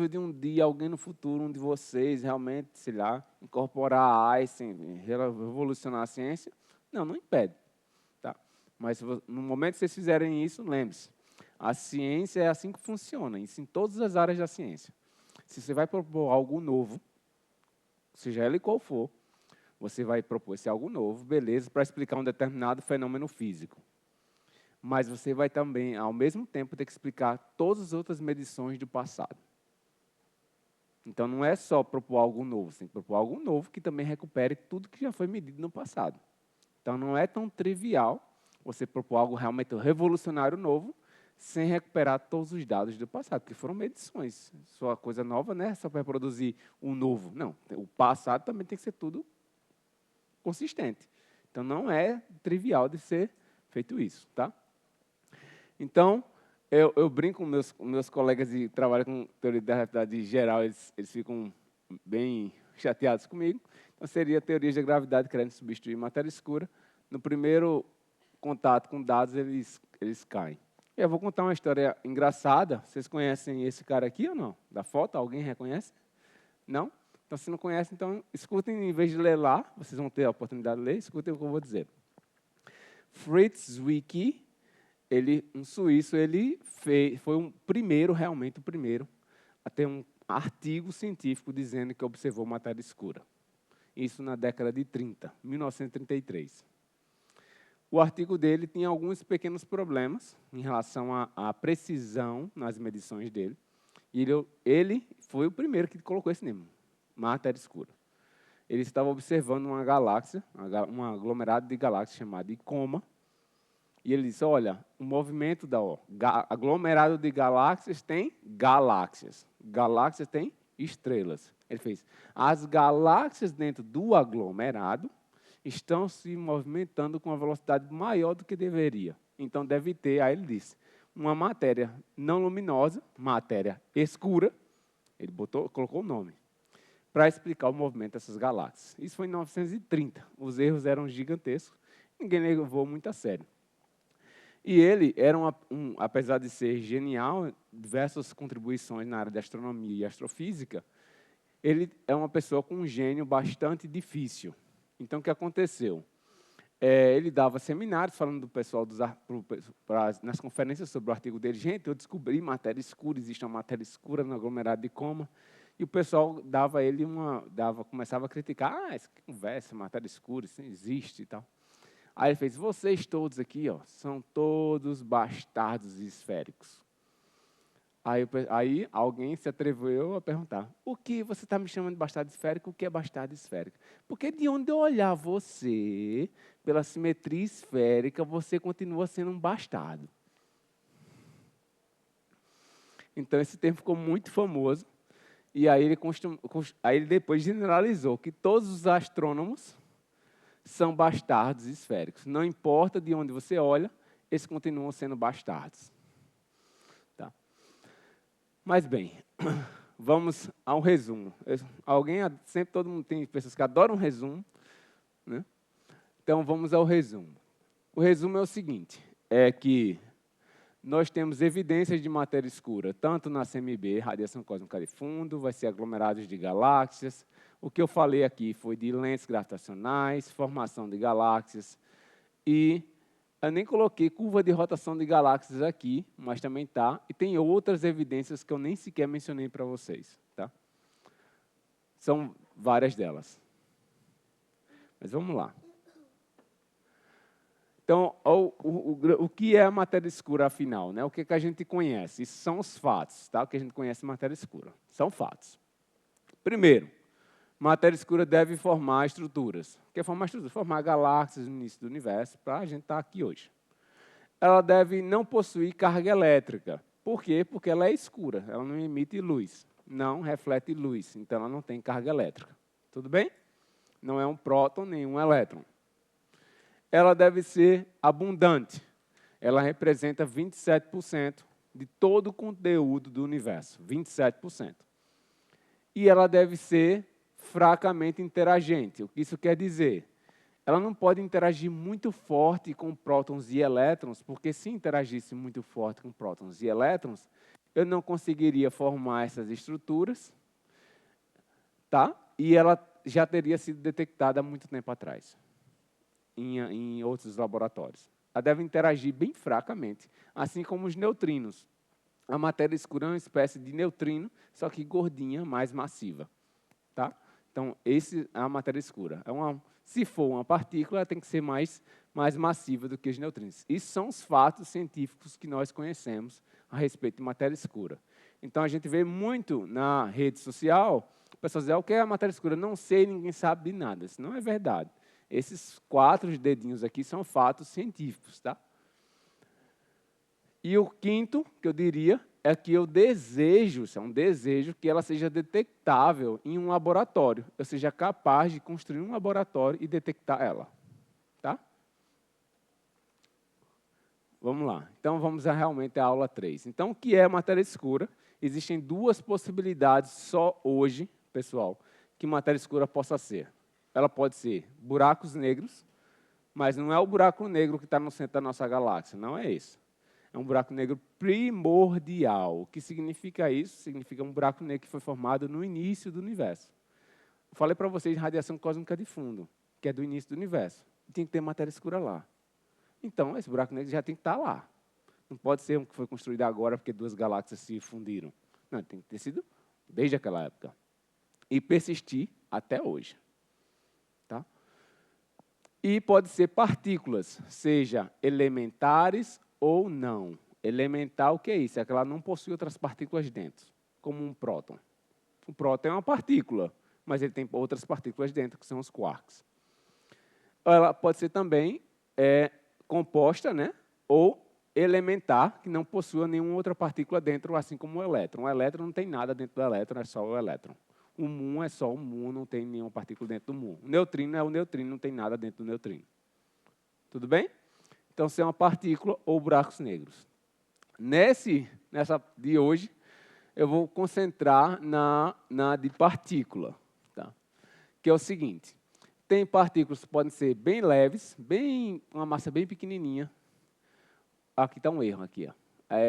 de um dia alguém no futuro, um de vocês, realmente, sei lá, incorporar a Einstein, revolucionar a ciência? Não, não impede. Tá? Mas no momento que vocês fizerem isso, lembre-se, a ciência é assim que funciona, isso em todas as áreas da ciência. Se você vai propor algo novo, seja ele qual for, você vai propor esse algo novo, beleza, para explicar um determinado fenômeno físico. Mas você vai também, ao mesmo tempo, ter que explicar todas as outras medições do passado. Então, não é só propor algo novo, você tem que propor algo novo que também recupere tudo que já foi medido no passado. Então, não é tão trivial você propor algo realmente revolucionário novo, sem recuperar todos os dados do passado, porque foram medições. Só coisa nova, né? Só para reproduzir o novo. Não, o passado também tem que ser tudo consistente. Então, não é trivial de ser feito isso, tá? Então, eu brinco com meus colegas de trabalho com teoria da relatividade geral, eles ficam bem chateados comigo. Então, seria a teoria da gravidade querendo substituir matéria escura. No primeiro contato com dados, eles caem. E eu vou contar uma história engraçada. Vocês conhecem esse cara aqui ou não? Da foto? Alguém reconhece? Não? Então, se não conhece, então escutem, em vez de ler lá, vocês vão ter a oportunidade de ler, escutem o que eu vou dizer. Fritz Zwicky, um suíço, foi realmente o primeiro, a ter um artigo científico dizendo que observou matéria escura. Isso na década de 30, 1933. O artigo dele tinha alguns pequenos problemas em relação à precisão nas medições dele. E ele foi o primeiro que colocou esse nome, matéria escura. Ele estava observando uma galáxia, um aglomerado de galáxias chamado Icoma, e ele disse, olha, o movimento aglomerado de galáxias tem galáxias. Galáxias tem estrelas. Ele fez, as galáxias dentro do aglomerado estão se movimentando com uma velocidade maior do que deveria. Então, deve ter, aí ele disse, uma matéria não luminosa, matéria escura, ele colocou o nome, para explicar o movimento dessas galáxias. Isso foi em 1930. Os erros eram gigantescos, ninguém levou muito a sério. E ele era, apesar de ser genial, diversas contribuições na área de astronomia e astrofísica, ele é uma pessoa com um gênio bastante difícil. Então, o que aconteceu? Ele dava seminários falando do pessoal nas conferências sobre o artigo dele. Gente, eu descobri matéria escura, existe uma matéria escura no aglomerado de Coma. E o pessoal começava a criticar, essa conversa, matéria escura, isso não existe e tal. Aí ele fez, vocês todos aqui, ó, são todos bastardos esféricos. Aí alguém se atreveu a perguntar, o que você está me chamando de bastardo esférico? O que é bastardo esférico? Porque de onde eu olhar você, pela simetria esférica, você continua sendo um bastardo. Então esse termo ficou muito famoso, e aí ele depois generalizou que todos os astrônomos são bastardos esféricos. Não importa de onde você olha, eles continuam sendo bastardos. Tá? Mas bem, vamos ao resumo. Sempre todo mundo tem pessoas que adoram resumo, né? Então vamos ao resumo. O resumo é o seguinte, é que nós temos evidências de matéria escura, tanto na CMB, radiação cósmica de fundo, vai ser aglomerados de galáxias. O que eu falei aqui foi de lentes gravitacionais, formação de galáxias, e eu nem coloquei curva de rotação de galáxias aqui, mas também está. E tem outras evidências que eu nem sequer mencionei para vocês. Tá? São várias delas. Mas vamos lá. Então, o que é a matéria escura, afinal? Né? O que a gente conhece? Isso são os fatos, tá? O que a gente conhece de matéria escura. São fatos. Primeiro, matéria escura deve formar estruturas. O que é formar estruturas? Formar galáxias no início do universo, para a gente estar aqui hoje. Ela deve não possuir carga elétrica. Por quê? Porque ela é escura, ela não emite luz, não reflete luz, então ela não tem carga elétrica. Tudo bem? Não é um próton nem um elétron. Ela deve ser abundante. Ela representa 27% de todo o conteúdo do universo, 27%. E ela deve ser fracamente interagente. O que isso quer dizer? Ela não pode interagir muito forte com prótons e elétrons, porque se interagisse muito forte com prótons e elétrons, eu não conseguiria formar essas estruturas, tá? E ela já teria sido detectada há muito tempo atrás, em outros laboratórios. Ela deve interagir bem fracamente, assim como os neutrinos. A matéria escura é uma espécie de neutrino, só que gordinha, mais massiva. Tá? Então, esse é a matéria escura. Se for uma partícula, ela tem que ser mais massiva do que os neutrinos. Isso são os fatos científicos que nós conhecemos a respeito de matéria escura. Então, a gente vê muito na rede social, pessoas dizem, o que é a matéria escura? Não sei, ninguém sabe de nada. Isso não é verdade. Esses 4 dedinhos aqui são fatos científicos. Tá? E o quinto, que eu diria, é que eu desejo, isso é um desejo, que ela seja detectável em um laboratório. Eu seja capaz de construir um laboratório e detectar ela. Tá? Vamos lá. Então, vamos realmente à aula 3. Então, o que é matéria escura? Existem 2 possibilidades só hoje, pessoal, que matéria escura possa ser. Ela pode ser buracos negros, mas não é o buraco negro que está no centro da nossa galáxia, não é esse. É um buraco negro primordial. O que significa isso? Significa um buraco negro que foi formado no início do universo. Eu falei para vocês de radiação cósmica de fundo, que é do início do universo. Tem que ter matéria escura lá. Então, esse buraco negro já tem que estar lá. Não pode ser um que foi construído agora porque 2 galáxias se fundiram. Não, tem que ter sido desde aquela época. E persistir até hoje. Tá? E pode ser partículas, seja elementares ou não. Elementar, o que é isso? É que ela não possui outras partículas dentro, como um próton. O próton é uma partícula, mas ele tem outras partículas dentro, que são os quarks. Ela pode ser também composta, né? Ou elementar, que não possua nenhuma outra partícula dentro, assim como o elétron. O elétron não tem nada dentro do elétron, é só o elétron. O muon é só o muon, não tem nenhuma partícula dentro do muon. O neutrino é o neutrino, não tem nada dentro do neutrino. Tudo bem? Então, se é uma partícula ou buracos negros. Nessa de hoje, eu vou concentrar na de partícula. Tá? Que é o seguinte, tem partículas que podem ser bem leves, uma massa bem pequenininha. Aqui está um erro, aqui, ó.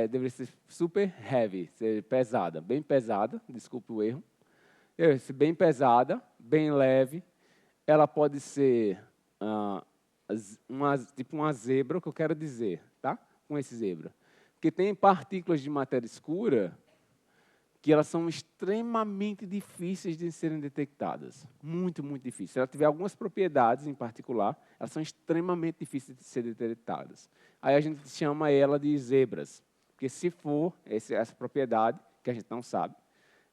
Deveria ser super heavy, ser pesada, bem pesada, desculpe o erro. Ser bem pesada, bem leve. Ela pode ser tipo uma zebra, o que eu quero dizer, tá? Com esse zebra. Porque tem partículas de matéria escura que elas são extremamente difíceis de serem detectadas. Muito, muito difíceis. Se ela tiver algumas propriedades em particular, elas são extremamente difíceis de serem detectadas. Aí a gente chama ela de zebras. Porque se for essa propriedade, que a gente não sabe,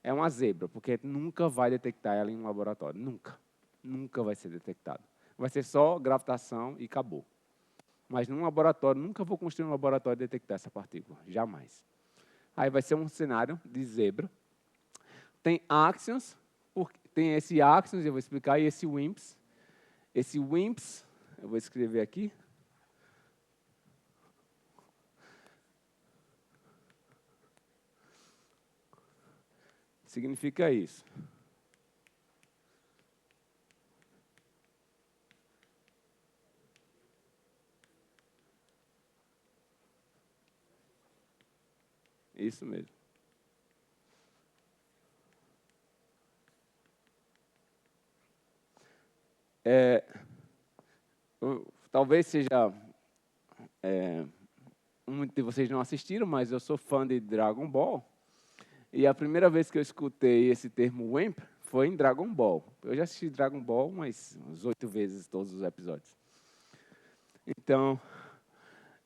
é uma zebra, porque nunca vai detectar ela em um laboratório. Nunca. Nunca vai ser detectado. Vai ser só gravitação e acabou. Mas num laboratório, nunca vou construir um laboratório e detectar essa partícula. Jamais. Aí vai ser um cenário de zebra. Tem áxions, tem esse áxions, eu vou explicar, e esse WIMPs. Esse WIMPs, eu vou escrever aqui. Significa isso. Isso mesmo. Talvez seja... muitos de vocês não assistiram, mas eu sou fã de Dragon Ball. E a primeira vez que eu escutei esse termo WIMP foi em Dragon Ball. Eu já assisti Dragon Ball umas 8 vezes, todos os episódios. Então,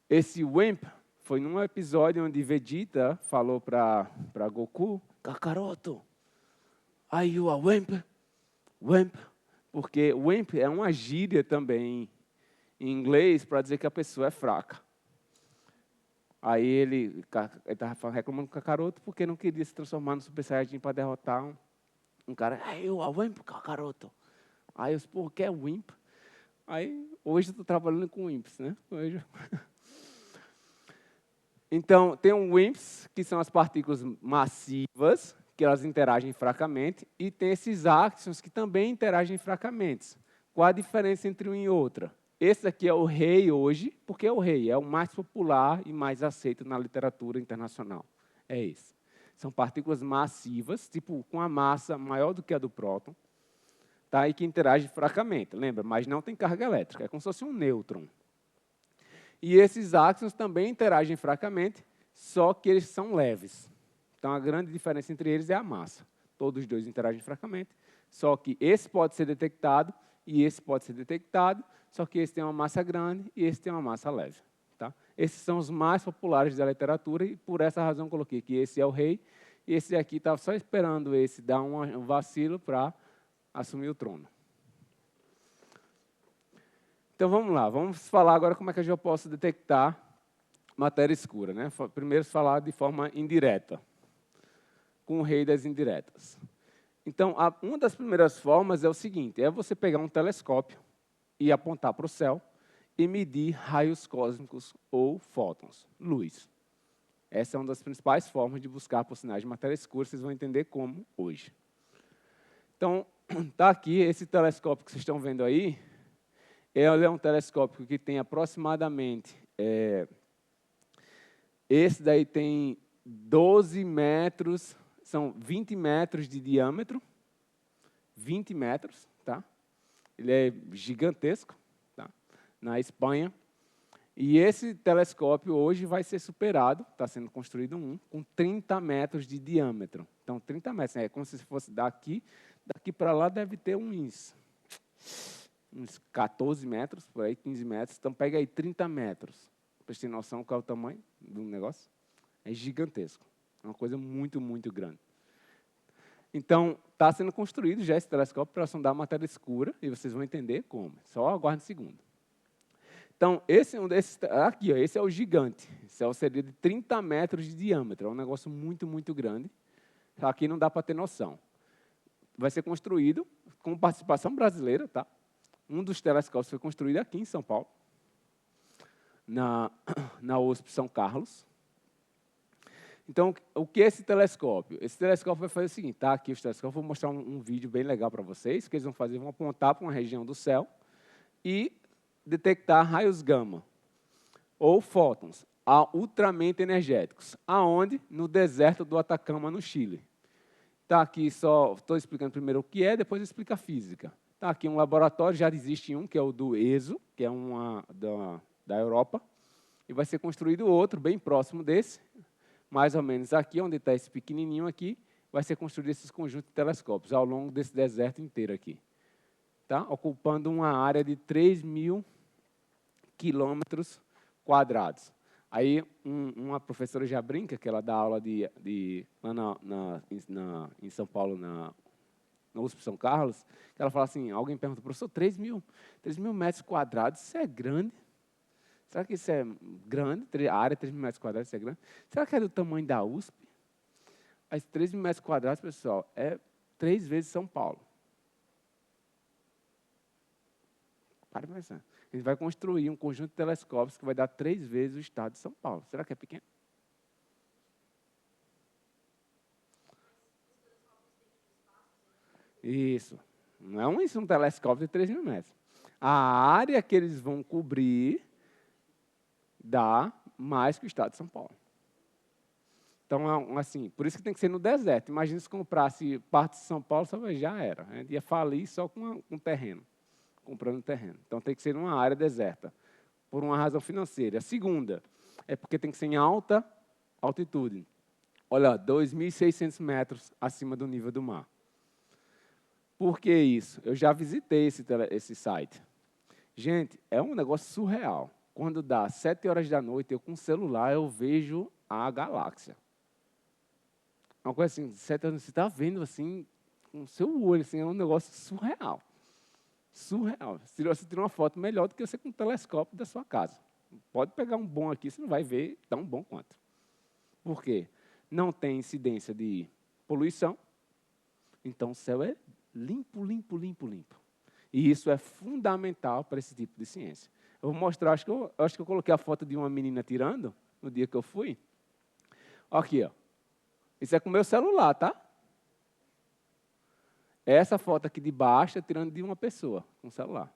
esse WIMP foi num episódio onde Vegeta falou para Goku, Kakaroto, are you a WIMP? WIMP. Porque WIMP é uma gíria também em inglês para dizer que a pessoa é fraca. Aí ele estava reclamando com o Kakaroto porque não queria se transformar no Super Saiyajin para derrotar um cara. Are you a WIMP, Kakaroto? Aí eu disse, pô, o que é WIMP? Aí, hoje eu estou trabalhando com WIMPs, né? Hoje... Então, tem um WIMPs, que são as partículas massivas, que elas interagem fracamente, e tem esses áxions que também interagem fracamente. Qual a diferença entre uma e outra? Esse aqui é o rei hoje, porque é o rei, é o mais popular e mais aceito na literatura internacional. É esse. São partículas massivas, tipo com a massa maior do que a do próton, tá? E que interagem fracamente, lembra? Mas não tem carga elétrica, é como se fosse um nêutron. E esses áxions também interagem fracamente, só que eles são leves. Então, a grande diferença entre eles é a massa. Todos os dois interagem fracamente, só que esse pode ser detectado e esse pode ser detectado, só que esse tem uma massa grande e esse tem uma massa leve. Tá? Esses são os mais populares da literatura e, por essa razão, coloquei que esse é o rei e esse aqui estava só esperando esse dar um vacilo para assumir o trono. Então, vamos lá. Vamos falar agora como é que eu posso detectar matéria escura. Né? Primeiro, falar de forma indireta, com o rei das indiretas. Então, uma das primeiras formas é o seguinte, é você pegar um telescópio e apontar para o céu e medir raios cósmicos ou fótons, luz. Essa é uma das principais formas de buscar por sinais de matéria escura, vocês vão entender como hoje. Então, está aqui esse telescópio que vocês estão vendo aí, ele é um telescópio que tem aproximadamente, esse daí tem 12 metros, são 20 metros de diâmetro, 20 metros, tá? Ele é gigantesco, tá? Na Espanha. E esse telescópio hoje vai ser superado, está sendo construído um, com 30 metros de diâmetro. Então, 30 metros, é como se fosse daqui para lá deve ter uns 14 metros, por aí, 15 metros. Então, pega aí 30 metros, para você ter noção qual é o tamanho do negócio. É gigantesco, é uma coisa muito, muito grande. Então, está sendo construído já esse telescópio para sondar a matéria escura, e vocês vão entender como. Só aguarde um segundo. Então, esse é um desses, aqui, ó, esse é o gigante. Esse seria de 30 metros de diâmetro. É um negócio muito, muito grande. Aqui não dá para ter noção. Vai ser construído com participação brasileira, tá? Um dos telescópios foi construído aqui em São Paulo, na USP São Carlos. Então, o que é esse telescópio? Esse telescópio vai fazer o seguinte, tá? Aqui os telescópios, vou mostrar um vídeo bem legal para vocês, que eles vão fazer, vão apontar para uma região do céu e detectar raios gama, ou fótons, ultramente energéticos. Aonde? No deserto do Atacama, no Chile. Está aqui só, estou explicando primeiro o que é, depois explica a física. Está aqui um laboratório, já existe um, que é o do ESO, que é uma da Europa, e vai ser construído outro, bem próximo desse, mais ou menos aqui, onde está esse pequenininho aqui, vai ser construído esses conjuntos de telescópios, ao longo desse deserto inteiro aqui. Tá? Ocupando uma área de 3.000 quilômetros quadrados. Aí, uma professora já brinca, que ela dá aula lá em São Paulo, na USP São Carlos, que ela fala assim, alguém pergunta, professor, 3.000 metros quadrados, isso é grande? Será que isso é grande? A área de 3.000 metros quadrados, isso é grande? Será que é do tamanho da USP? As 3.000 metros quadrados, pessoal, é 3 vezes São Paulo. Para pensar. A gente vai construir um conjunto de telescópios que vai dar 3 vezes o estado de São Paulo. Será que é pequeno? Isso. Não é um telescópio de 3.000 metros. A área que eles vão cobrir dá mais que o estado de São Paulo. Então, assim, por isso que tem que ser no deserto. Imagina se comprasse parte de São Paulo, já era. A gente ia falir só com terreno, comprando terreno. Então, tem que ser numa área deserta, por uma razão financeira. A segunda é porque tem que ser em alta altitude. Olha, 2.600 metros acima do nível do mar. Por que isso? Eu já visitei esse site. Gente, é um negócio surreal. Quando dá 7 horas da noite, eu com o celular, eu vejo a galáxia. Uma coisa assim, 7 horas, você está vendo assim, com o seu olho, assim, é um negócio surreal. Surreal. Você tira uma foto melhor do que você com o telescópio da sua casa. Pode pegar um bom aqui, você não vai ver tão bom quanto. Por quê? Não tem incidência de poluição, então o céu é limpo, limpo, limpo, limpo. E isso é fundamental para esse tipo de ciência. Eu vou mostrar, acho que eu coloquei a foto de uma menina tirando, no dia que eu fui. Aqui, ó. Isso é com o meu celular, tá? Essa foto aqui de baixo é tirando de uma pessoa, com o celular.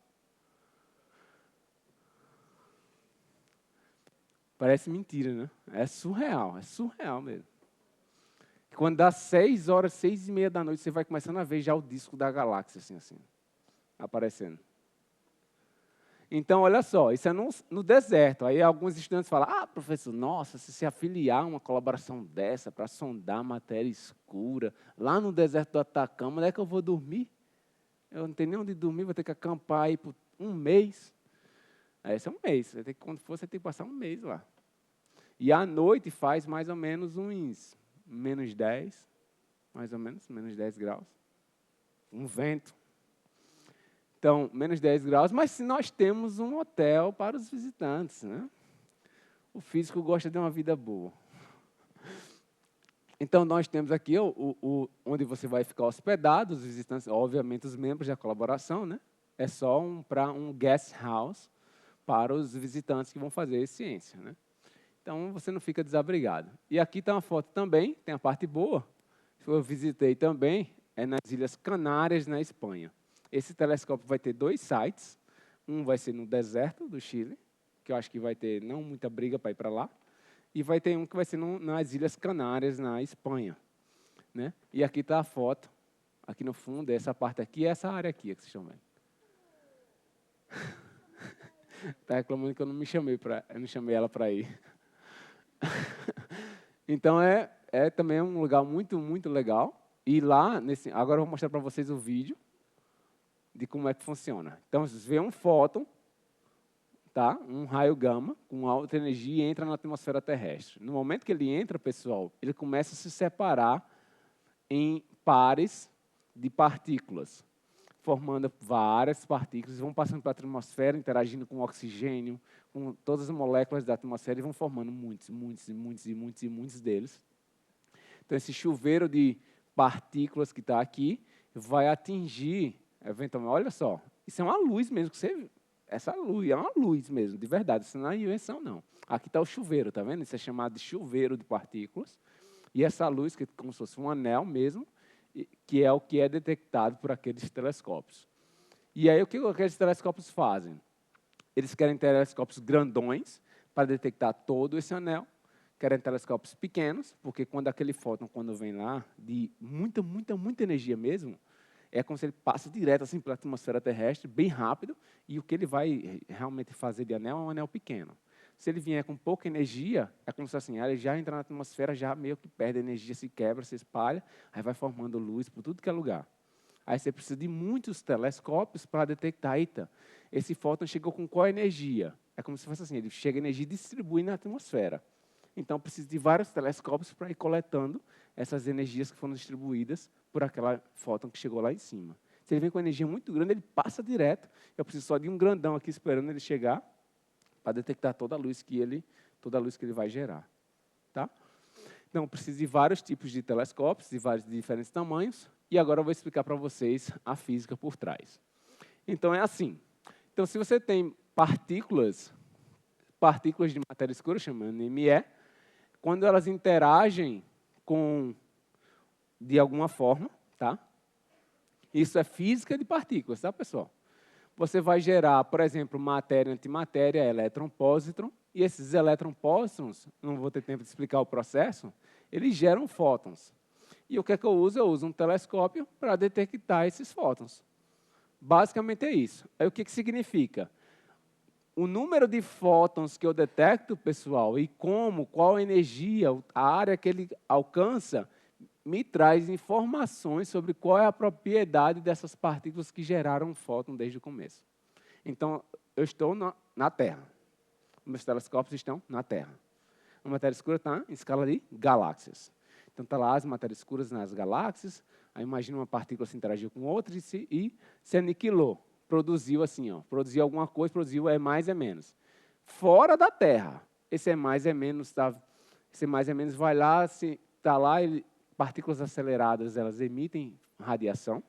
Parece mentira, né? É surreal mesmo. Quando dá 6 horas, 6:30 da noite, você vai começando a ver já o disco da galáxia, assim, aparecendo. Então, olha só, isso é no deserto. Aí alguns estudantes falam, professor, nossa, se se afiliar a uma colaboração dessa para sondar matéria escura, lá no deserto do Atacama, onde é que eu vou dormir? Eu não tenho nem onde dormir, vou ter que acampar aí por um mês. Aí esse é um mês, quando for, você tem que passar um mês lá. E à noite faz mais ou menos uns menos 10, mais ou menos, menos 10 graus. Um vento. Então, menos 10 graus, mas se nós temos um hotel para os visitantes, né? O físico gosta de uma vida boa. Então, nós temos aqui onde você vai ficar hospedado, os visitantes, obviamente, os membros da colaboração, né? É só para um guest house para os visitantes que vão fazer ciência, né? Então, você não fica desabrigado. E aqui está uma foto também, tem a parte boa, que eu visitei também, é nas Ilhas Canárias, na Espanha. Esse telescópio vai ter 2 sites, um vai ser no deserto do Chile, que eu acho que vai ter não muita briga para ir para lá, e vai ter um que vai ser nas Ilhas Canárias, na Espanha, né? E aqui está a foto, aqui no fundo, essa parte aqui, essa área aqui, que vocês estão vendo. Está reclamando que eu não chamei ela para ir. Então, é também um lugar muito, muito legal. E lá, agora eu vou mostrar para vocês o vídeo de como é que funciona. Então, vocês veem um fóton, tá? Um raio gama com alta energia e entra na atmosfera terrestre. No momento que ele entra, pessoal, ele começa a se separar em pares de partículas, formando várias partículas, vão passando para a atmosfera, interagindo com o oxigênio, com todas as moléculas da atmosfera e vão formando muitos deles. Então, esse chuveiro de partículas que está aqui vai atingir, eventualmente, olha só, isso é uma luz mesmo, que você, essa luz é uma luz mesmo, de verdade, isso não é invenção, não. Aqui está o chuveiro, tá vendo? Isso é chamado de chuveiro de partículas. E essa luz, que é como se fosse um anel mesmo, que é o que é detectado por aqueles telescópios. E aí, o que aqueles telescópios fazem? Eles querem telescópios grandões para detectar todo esse anel, querem telescópios pequenos, porque quando aquele fóton, quando vem lá, de muita energia mesmo, é como se ele passa direto assim, pela atmosfera terrestre, bem rápido, e o que ele vai realmente fazer de anel é um anel pequeno. Se ele vier com pouca energia, é como se assim, ele já entra na atmosfera, já meio que perde energia, se quebra, se espalha, aí vai formando luz por tudo que é lugar. Aí você precisa de muitos telescópios para detectar, eita, esse fóton chegou com qual energia? É como se fosse assim, ele chega energia e distribui na atmosfera. Então, precisa de vários telescópios para ir coletando essas energias que foram distribuídas por aquela fóton que chegou lá em cima. Se ele vem com energia muito grande, ele passa direto. Eu preciso só de um grandão aqui esperando ele chegar para detectar toda a luz que ele vai gerar. Tá? Então, preciso de vários tipos de telescópios, de vários diferentes tamanhos, e agora eu vou explicar para vocês a física por trás. Então, é assim. Então, se você tem partículas de matéria escura, chamando ME, quando elas interagem de alguma forma, tá? Isso é física de partículas, tá, pessoal? Você vai gerar, por exemplo, matéria, antimatéria, elétron, pósitron, e esses elétron, pósitrons, não vou ter tempo de explicar o processo, eles geram fótons. E o que é que eu uso? Eu uso um telescópio para detectar esses fótons. Basicamente é isso. Aí o que significa? O número de fótons que eu detecto, pessoal, e qual a energia, a área que ele alcança, me traz informações sobre qual é a propriedade dessas partículas que geraram um fóton desde o começo. Então, eu estou na Terra. Meus telescópios estão na Terra. A matéria escura está em escala de galáxias. Então, está lá as matérias escuras nas galáxias. Aí, imagina uma partícula se interagiu com outra e se aniquilou. Produziu assim, ó, produziu alguma coisa, produziu é mais é menos. Fora da Terra, esse é mais é menos, tá? Esse mais é menos vai lá, está lá, partículas aceleradas, elas emitem radiação.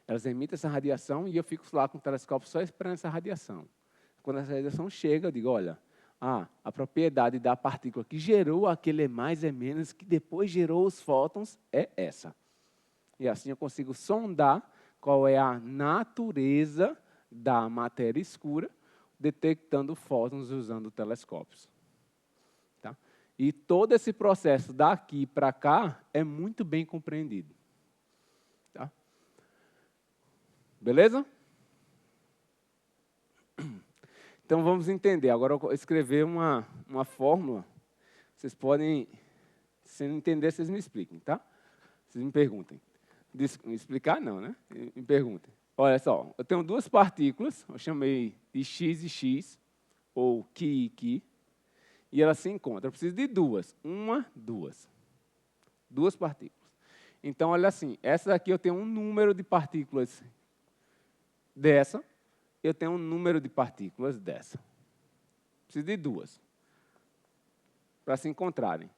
Elas emitem essa radiação e eu fico lá com o telescópio só esperando essa radiação. Quando essa radiação chega, eu digo, olha, a propriedade da partícula que gerou aquele mais é menos, que depois gerou os fótons, é essa. E assim eu consigo sondar qual é a natureza da matéria escura, detectando fótons usando telescópios. Tá? E todo esse processo daqui para cá é muito bem compreendido. Tá? Beleza? Então, vamos entender. Agora, eu vou escrever uma fórmula. Vocês podem, se não entender, vocês me expliquem, tá? Vocês me perguntem. Me explicar, não, né? Me perguntem. Olha só, eu tenho duas partículas, eu chamei de x e x, ou Ki e Ki, e elas se encontram. Eu preciso de duas. Duas. Duas partículas. Então, olha assim, essa daqui eu tenho um número de partículas dessa, eu tenho um número de partículas dessa. Preciso de duas para se encontrarem.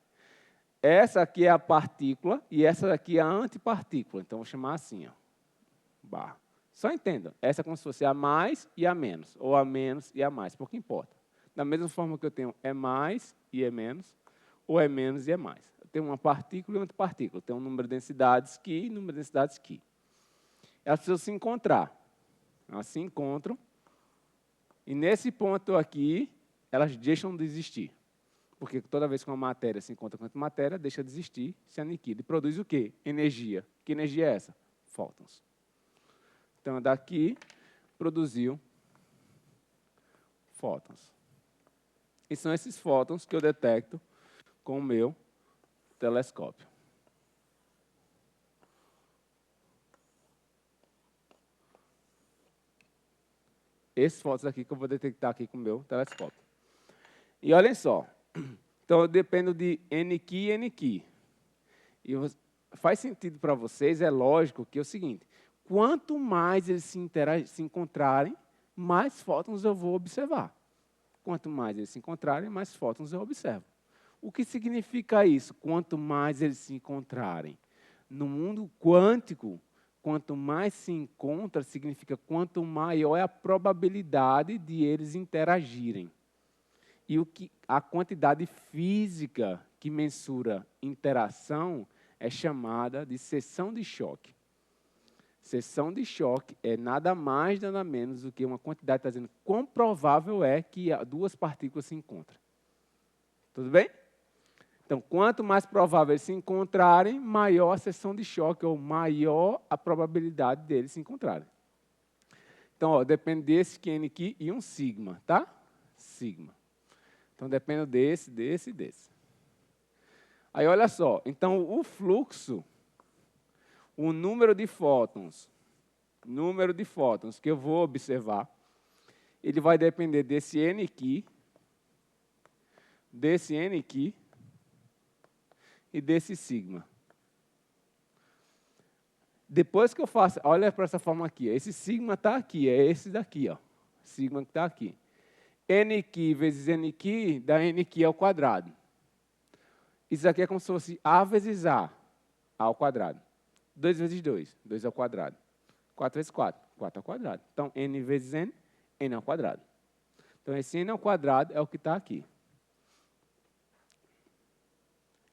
Essa aqui é a partícula e essa daqui é a antipartícula. Então, vou chamar assim, ó, barra. Só entendam, essa é como se fosse a mais e a menos, ou a menos e a mais, pouco importa. Da mesma forma que eu tenho é mais e é menos, ou é menos e é mais. Eu tenho uma partícula e uma antipartícula. Eu tenho um número de densidades Ki e um número de densidades Ki. Elas precisam se encontrar. Elas se encontram. E nesse ponto aqui, elas deixam de existir. Porque toda vez que uma matéria se encontra com outra matéria, deixa de existir, se aniquila. E produz o quê? Energia. Que energia é essa? Fótons. Então, daqui, produziu fótons. E são esses fótons que eu detecto com o meu telescópio. Esses fótons aqui que eu vou detectar aqui com o meu telescópio. E olhem só. Então, eu dependo de Nq e Nq. E faz sentido para vocês, é lógico que é o seguinte, quanto mais eles se encontrarem, mais fótons eu vou observar. Quanto mais eles se encontrarem, mais fótons eu observo. O que significa isso? Quanto mais eles se encontrarem. No mundo quântico, quanto mais se encontra, significa quanto maior é a probabilidade de eles interagirem. E a quantidade física que mensura interação é chamada de seção de choque. Seção de choque é nada mais, nada menos do que uma quantidade, está dizendo quão provável é que duas partículas se encontrem. Tudo bem? Então, quanto mais provável eles se encontrarem, maior a seção de choque, ou maior a probabilidade deles se encontrarem. Então, ó, depende desse QN aqui e um sigma, tá? Sigma. Então, depende desse, desse e desse. Aí, olha só. Então, o fluxo, o número de fótons que eu vou observar, ele vai depender desse N aqui, desse N aqui e desse sigma. Depois que eu faço, olha para essa forma aqui, esse sigma está aqui, é esse daqui, ó, sigma que está aqui. Nq vezes Nq dá Nq ao quadrado. Isso aqui é como se fosse A vezes A ao quadrado. 2 vezes 2, 2 ao quadrado. 4 vezes 4, 4 ao quadrado. Então, N vezes N, N ao quadrado. Então, esse N ao quadrado é o que está aqui.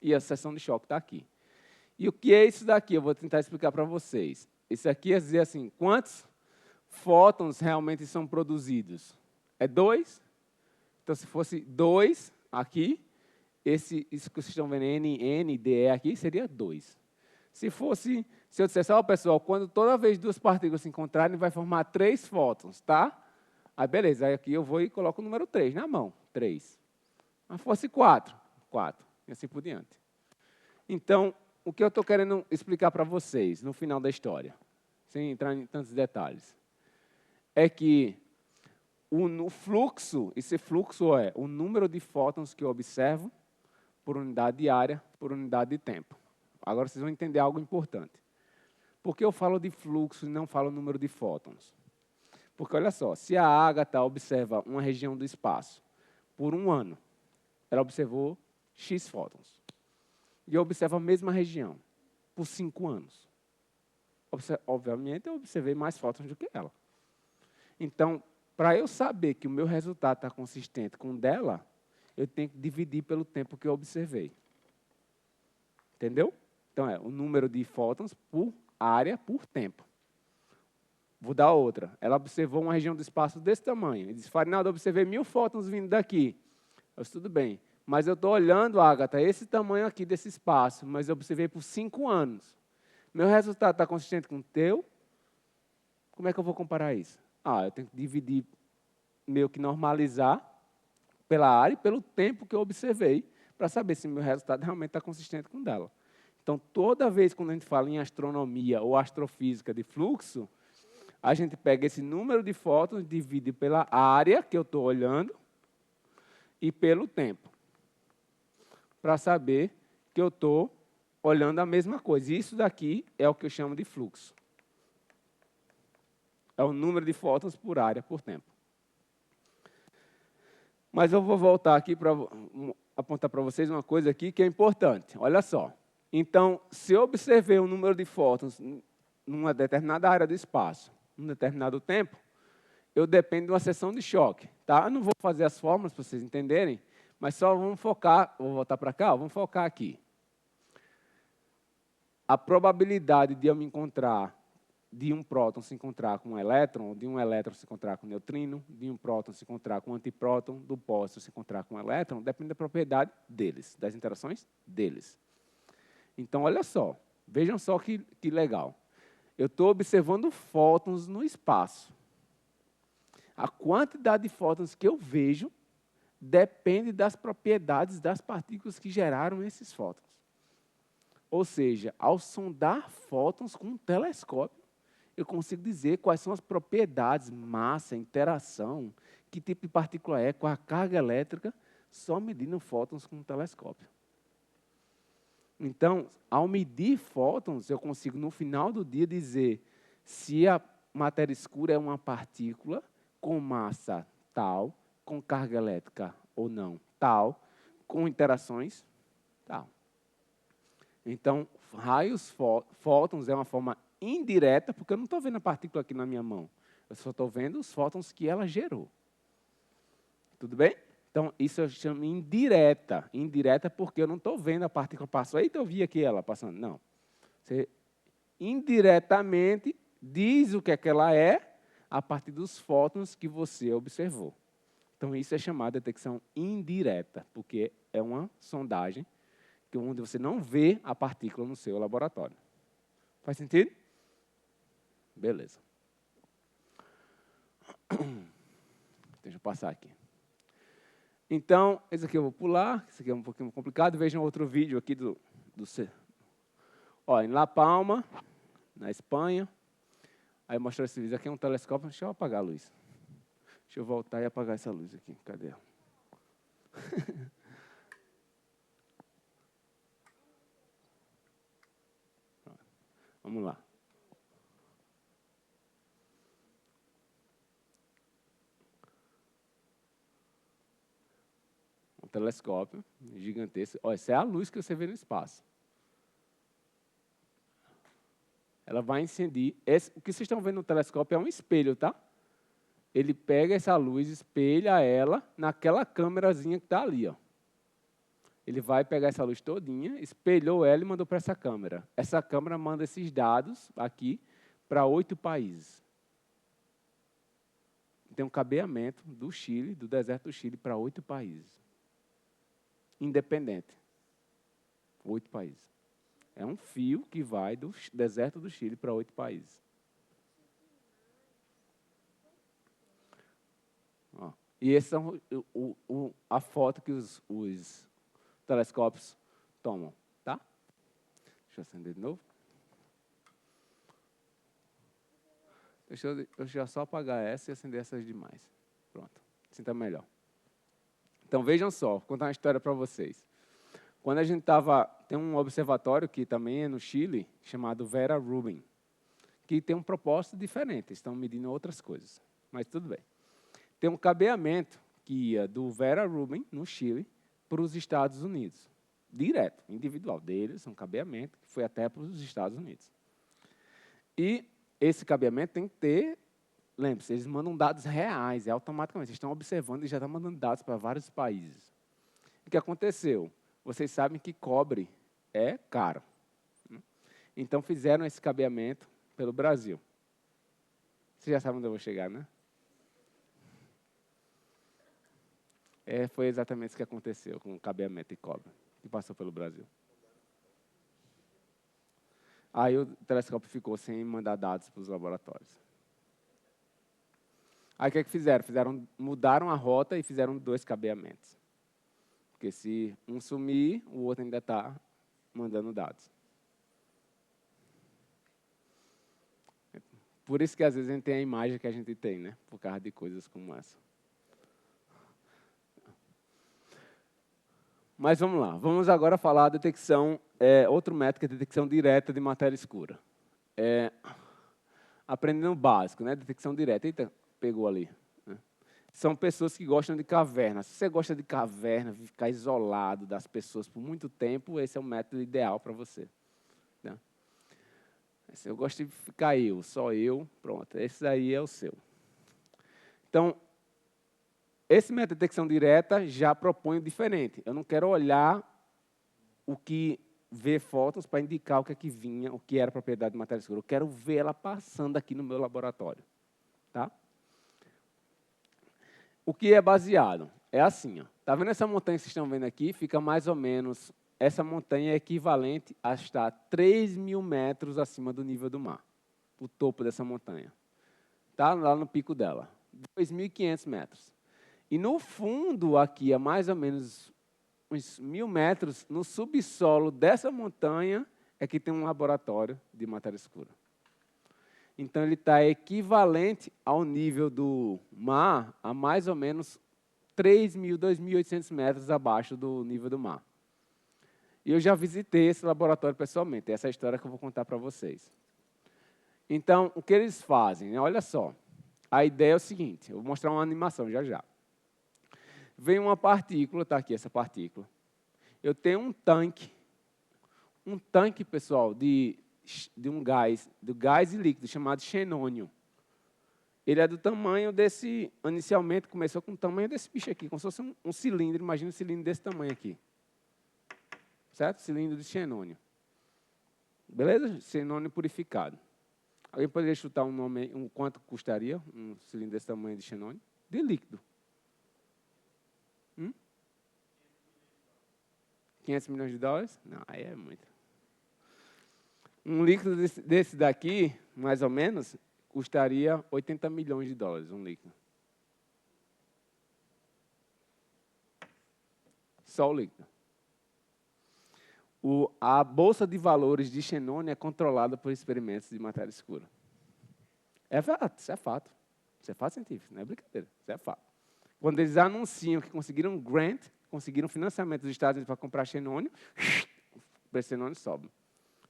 E a seção de choque está aqui. E o que é isso daqui? Eu vou tentar explicar para vocês. Isso aqui é dizer assim, quantos fótons realmente são produzidos? É 2? Então, se fosse 2 aqui, isso que vocês estão vendo, N, D, E aqui, seria 2. Se eu dissesse, ó, pessoal, quando toda vez duas partículas se encontrarem, vai formar 3 fótons, tá? Aí, beleza, aí aqui eu vou e coloco o número 3 na mão, 3. Mas fosse 4, 4, e assim por diante. Então, o que eu estou querendo explicar para vocês, no final da história, sem entrar em tantos detalhes, é que o fluxo, esse fluxo é o número de fótons que eu observo por unidade de área, por unidade de tempo. Agora vocês vão entender algo importante. Por que eu falo de fluxo e não falo número de fótons? Porque, olha só, se a Agatha observa uma região do espaço por um ano, ela observou X fótons. E eu observo a mesma região por 5 anos. Obviamente, eu observei mais fótons do que ela. Então, para eu saber que o meu resultado está consistente com o dela, eu tenho que dividir pelo tempo que eu observei. Entendeu? Então, é o número de fótons por área por tempo. Vou dar outra. Ela observou uma região do espaço desse tamanho. E disse, Farinaldo, eu observei 1000 fótons vindo daqui. Eu disse, tudo bem. Mas eu estou olhando, Agatha, esse tamanho aqui desse espaço, mas eu observei por 5 anos. Meu resultado está consistente com o teu? Como é que eu vou comparar isso? Eu tenho que dividir, meio que normalizar pela área e pelo tempo que eu observei, para saber se meu resultado realmente está consistente com o dela. Então, toda vez quando a gente fala em astronomia ou astrofísica de fluxo, a gente pega esse número de fótons, divide pela área que eu estou olhando e pelo tempo, para saber que eu estou olhando a mesma coisa. Isso daqui é o que eu chamo de fluxo. É o número de fótons por área por tempo. Mas eu vou voltar aqui para apontar para vocês uma coisa aqui que é importante. Olha só. Então, se eu observei o número de fótons numa determinada área do espaço, num determinado tempo, eu dependo de uma seção de choque. Tá? Eu não vou fazer as fórmulas para vocês entenderem, mas só vamos focar, vou voltar para cá, vamos focar aqui. A probabilidade de eu me encontrar, de um próton se encontrar com um elétron, de um elétron se encontrar com um neutrino, de um próton se encontrar com um antipróton, do pósito se encontrar com um elétron, depende da propriedade deles, das interações deles. Então, olha só, vejam só que legal. Eu estou observando fótons no espaço. A quantidade de fótons que eu vejo depende das propriedades das partículas que geraram esses fótons. Ou seja, ao sondar fótons com um telescópio, eu consigo dizer quais são as propriedades, massa, interação, que tipo de partícula é, qual a carga elétrica, só medindo fótons com um telescópio. Então, ao medir fótons, eu consigo, no final do dia, dizer se a matéria escura é uma partícula com massa tal, com carga elétrica ou não tal, com interações tal. Então, fótons é uma forma indireta, porque eu não estou vendo a partícula aqui na minha mão. Eu só estou vendo os fótons que ela gerou. Tudo bem? Então, isso eu chamo indireta. Indireta porque eu não estou vendo a partícula passar. Eita, eu vi aqui ela passando. Não. Você indiretamente diz o que é que ela é a partir dos fótons que você observou. Então, isso é chamado de detecção indireta, porque é uma sondagem onde você não vê a partícula no seu laboratório. Faz sentido? Beleza. Deixa eu passar aqui. Então, esse aqui eu vou pular, esse aqui é um pouquinho complicado. Vejam outro vídeo aqui em La Palma, na Espanha. Aí mostrou esse vídeo. Aqui é um telescópio. Deixa eu apagar a luz. Deixa eu voltar e apagar essa luz aqui. Cadê ela? Vamos lá. Um telescópio gigantesco. Olha, essa é a luz que você vê no espaço. Ela vai incendiar. O que vocês estão vendo no telescópio é um espelho, tá? Ele pega essa luz, espelha ela naquela câmerazinha que está ali, ó. Ele vai pegar essa luz todinha, espelhou ela e mandou para essa câmera. Essa câmera manda esses dados aqui para 8 países. Tem um cabeamento do Chile, do deserto do Chile, para 8 países. Independente. 8 países. É um fio que vai do deserto do Chile para 8 países. Ó, e essa é a foto que os telescópios tomam, tá? Deixa eu acender de novo. Deixa eu só apagar essa e acender essas demais. Pronto, assim está melhor. Então, vejam só, vou contar uma história para vocês. Quando a gente estava... Tem um observatório que também é no Chile, chamado Vera Rubin, que tem um propósito diferente, estão medindo outras coisas, mas tudo bem. Tem um cabeamento que ia do Vera Rubin, no Chile, para os Estados Unidos. Direto, individual deles, um cabeamento que foi até para os Estados Unidos. E esse cabeamento tem que ter, lembre-se, eles mandam dados reais, automaticamente. Eles estão observando e já estão mandando dados para vários países. O que aconteceu? Vocês sabem que cobre é caro. Então, fizeram esse cabeamento pelo Brasil. Vocês já sabem onde eu vou chegar, né? Foi exatamente isso que aconteceu com o cabeamento de cobre, que passou pelo Brasil. Aí o telescópio ficou sem mandar dados para os laboratórios. Aí o que fizeram? Mudaram a rota e fizeram 2 cabeamentos. Porque se um sumir, o outro ainda está mandando dados. Por isso que às vezes a gente tem a imagem que a gente tem, né? Por causa de coisas como essa. Mas vamos lá. Vamos agora falar da detecção, outro método que é a detecção direta de matéria escura. Aprendendo o básico, né? Detecção direta. Eita, pegou ali. Né? São pessoas que gostam de cavernas. Se você gosta de caverna, ficar isolado das pessoas por muito tempo, esse é o método ideal para você. Né? Se eu gosto de ficar só eu, pronto, esse aí é o seu. Então, esse método de detecção direta já propõe o diferente. Eu não quero olhar o que vê fótons para indicar o que é que vinha, o que era propriedade de matéria escura. Eu quero ver ela passando aqui no meu laboratório. Tá? O que é baseado? É assim, ó. Tá vendo essa montanha que vocês estão vendo aqui? Fica mais ou menos, essa montanha é equivalente a estar 3.000 metros acima do nível do mar. O topo dessa montanha. Tá? Lá no pico dela. 2.500 metros. E no fundo aqui, a mais ou menos uns 1.000 metros, no subsolo dessa montanha, é que tem um laboratório de matéria escura. Então, ele está equivalente ao nível do mar, a mais ou menos 3.000, 2.800 metros abaixo do nível do mar. E eu já visitei esse laboratório pessoalmente, essa é a história que eu vou contar para vocês. Então, o que eles fazem? Olha só, a ideia é o seguinte, eu vou mostrar uma animação já já. Vem uma partícula, está aqui essa partícula. Eu tenho um tanque, pessoal, de do gás e líquido, chamado xenônio. Ele é do tamanho desse, inicialmente começou com o tamanho desse bicho aqui, como se fosse um cilindro, imagina um cilindro desse tamanho aqui. Certo? Cilindro de xenônio. Beleza? Xenônio purificado. Alguém poderia chutar um nome, quanto custaria um cilindro desse tamanho de xenônio? De líquido. 500 milhões de dólares? Não, aí é muito. Um líquido desse daqui, mais ou menos, custaria 80 milhões de dólares, um líquido. Só o líquido. A bolsa de valores de xenônio é controlada por experimentos de matéria escura. É fato, isso é fato. Isso é fato científico, não é brincadeira, isso é fato. Quando eles anunciam que conseguiram grant, conseguiram financiamento dos Estados Unidos para comprar xenônio, o preço de xenônio sobe.